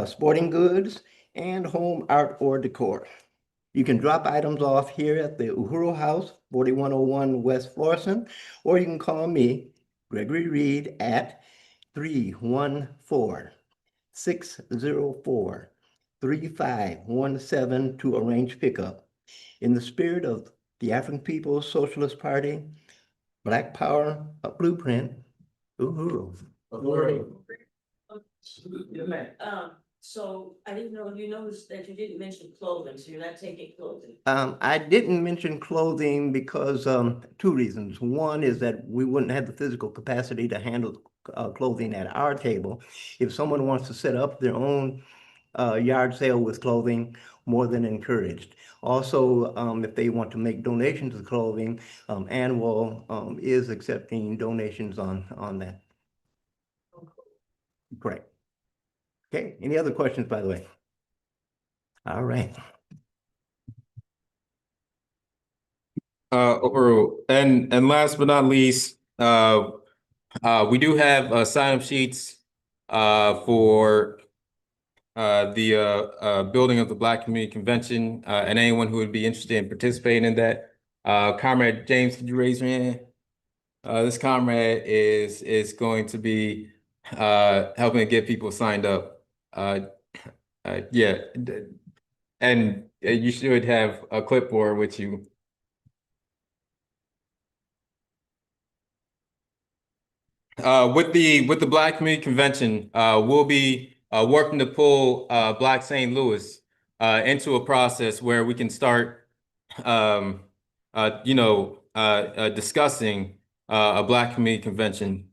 sporting goods, and home art or decor. You can drop items off here at the Uhuru House, 4101 West Florissant, or you can call me, Gregory Reed, at 314-604-3517 to arrange pickup. In the spirit of the African People's Socialist Party, Black Power Blueprint, Uhuru. So I didn't know, you noticed that you didn't mention clothing, so you're not taking clothing. I didn't mention clothing because two reasons. One is that we wouldn't have the physical capacity to handle clothing at our table. If someone wants to set up their own yard sale with clothing, more than encouraged. Also, if they want to make donations of clothing, ANWO is accepting donations on that. Correct. Okay, any other questions, by the way? All right. Uhuru. And last but not least, we do have sign-up sheets for the building of the Black Community Convention, and anyone who would be interested in participating in that. Comrade James, could you raise your hand? This comrade is going to be helping to get people signed up. Yeah, and you should have a clipboard with you. With the Black Community Convention, we'll be working to pull Black St. Louis into a process where we can start, discussing a Black Community Convention.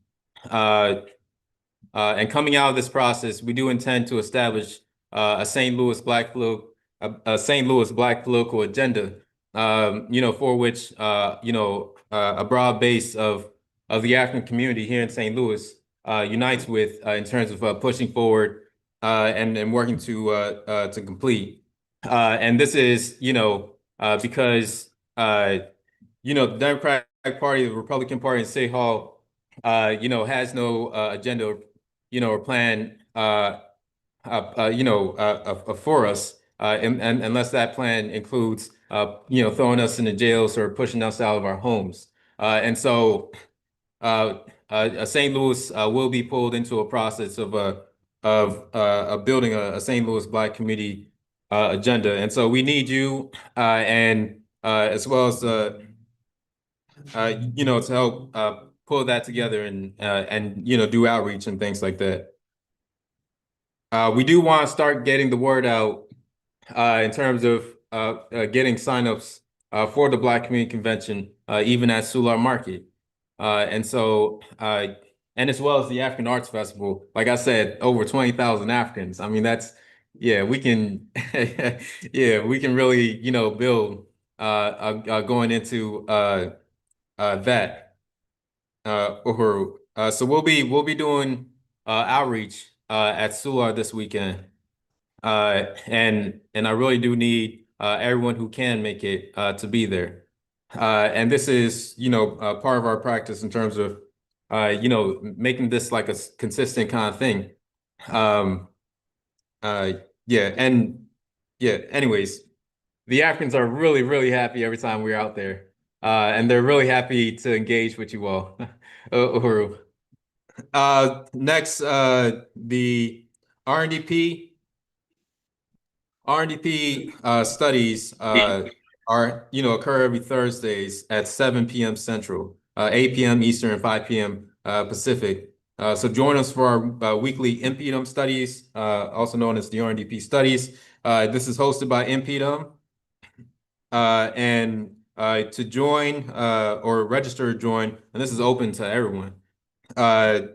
And coming out of this process, we do intend to establish a St. Louis Black political agenda, for which a broad base of the African community here in St. Louis unites with in terms of pushing forward and working to complete. And this is, because the Democratic Party, the Republican Party in City Hall, has no agenda, or plan, for us, and unless that plan includes, throwing us into jails or pushing us out of our homes. And so St. Louis will be pulled into a process of building a St. Louis Black community agenda. And so we need you, and as well as to help pull that together and do outreach and things like that. We do want to start getting the word out in terms of getting signups for the Black Community Convention, even at Sular Market. And so, and as well as the African Arts Festival, like I said, over 20,000 Africans. I mean, we can, we can really, build going into that, Uhuru. So we'll be doing outreach at Sular this weekend. And I really do need everyone who can make it to be there. And this is, part of our practice in terms of, making this like a consistent kind of thing. Anyways, the Africans are really, really happy every time we're out there. And they're really happy to engage with you all. Uhuru. Next, the RNDP. RNDP studies occur every Thursdays at 7 p.m. Central, 8 p.m. Eastern, and 5 p.m. Pacific. So join us for our weekly InPDUM studies, also known as the RNDP studies. This is hosted by InPDUM. And to join or register to join, and this is open to everyone, go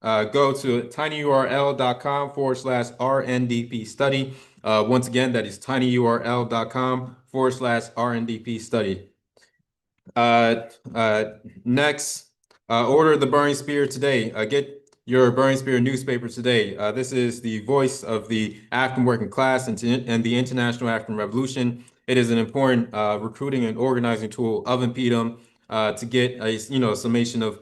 to tinyurl.com/RNDP study. Once again, that is tinyurl.com/RNDP study. Next, order the Burning Spear today. Get your Burning Spear newspaper today. This is the voice of the African working class and the International African Revolution. It is an important recruiting and organizing tool of InPDUM to get a summation of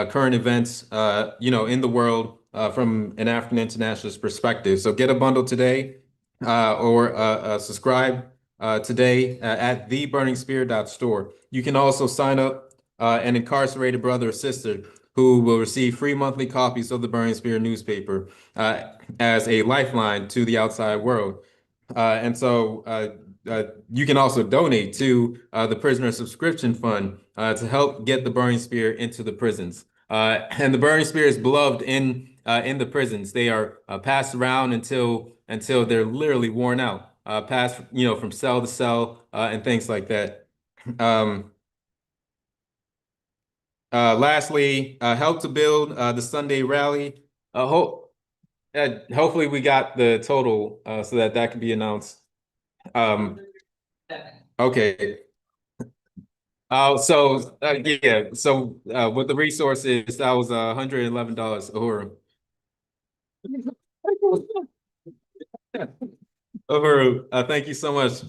current events in the world from an African internationalist perspective. So get a bundle today or subscribe today at theburningspear.store. You can also sign up an incarcerated brother or sister who will receive free monthly copies of the Burning Spear newspaper as a lifeline to the outside world. And so you can also donate to the Prisoner Subscription Fund to help get the Burning Spear into the prisons. And the Burning Spear is beloved in the prisons. They are passed around until they're literally worn out, passed from cell to cell and things like that. Lastly, help to build the Sunday rally. Hopefully we got the total so that can be announced. Okay. So with the resources, that was $111, Uhuru. Uhuru, thank you so much.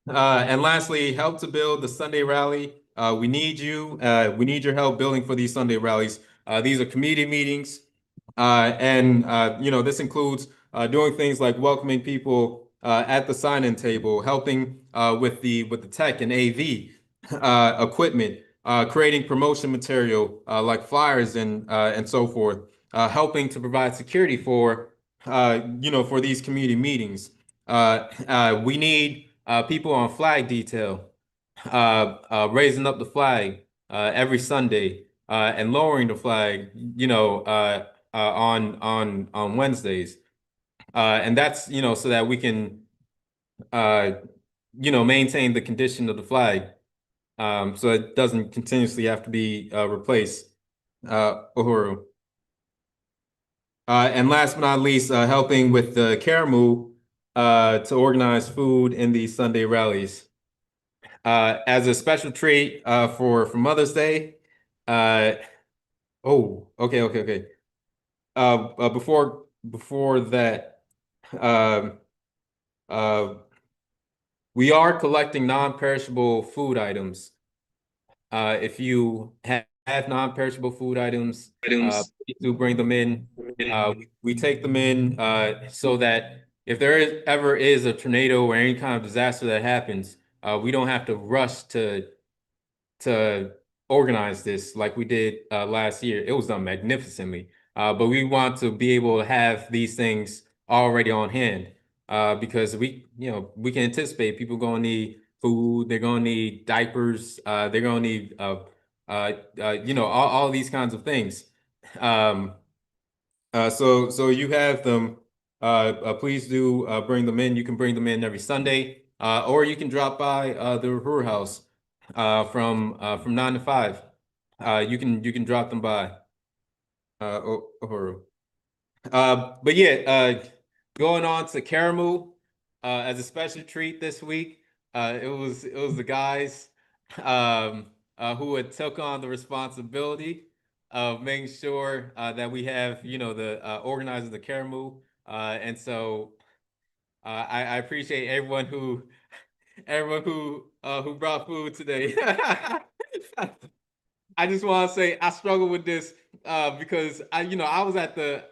And lastly, help to build the Sunday rally. We need you. We need your help building for these Sunday rallies. These are community meetings, and this includes doing things like welcoming people at the sign-in table, helping with the tech and AV equipment, creating promotion material like flyers and so forth, helping to provide security for for these community meetings. We need people on flag detail, raising up the flag every Sunday and lowering the flag, on Wednesdays, and that's so that we can maintain the condition of the flag, so it doesn't continuously have to be replaced. Uhuru. And last but not least, helping with the CAREMU to organize food in these Sunday rallies. As a special treat for Mother's Day. Okay. Before that, we are collecting non-perishable food items. If you have non-perishable food items, please do bring them in. We take them in so that if there ever is a tornado or any kind of disaster that happens, we don't have to rush to organize this like we did last year. It was done magnificently, but we want to be able to have these things already on hand because we can anticipate people going to need food, they're going to need diapers, they're going to need all these kinds of things. So you have them. Please do bring them in. You can bring them in every Sunday, or you can drop by the Uhuru House from 9 to 5. You can drop them by Uhuru. But yeah, going on to CAREMU as a special treat this week. It was the guys who had took on the responsibility of making sure that we have the organizers of the CAREMU, and so I appreciate everyone who brought food today. I just want to say I struggle with this because I was at the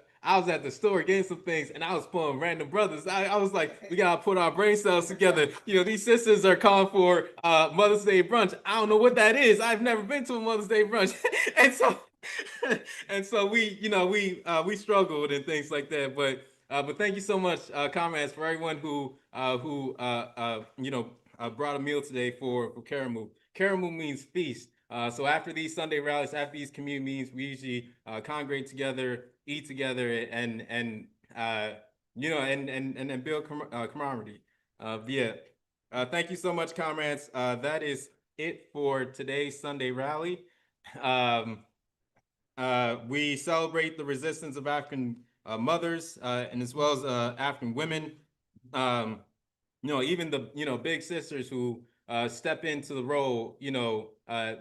store getting some things and I was pulling random brothers. I was like, we gotta put our brain cells together. These sisters are calling for Mother's Day brunch. I don't know what that is. I've never been to a Mother's Day brunch, and so we struggled and things like that. But thank you so much, comrades, for everyone who brought a meal today for CAREMU. CAREMU means feast. So after these Sunday rallies, after these community meetings, we usually congregate together, eat together, and build camaraderie. Thank you so much, comrades. That is it for today's Sunday rally. We celebrate the resistance of African mothers and as well as African women. Even the big sisters who step into the role,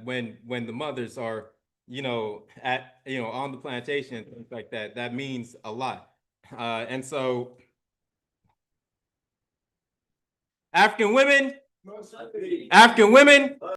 when the mothers are, on the plantation and things like that. That means a lot. And so African women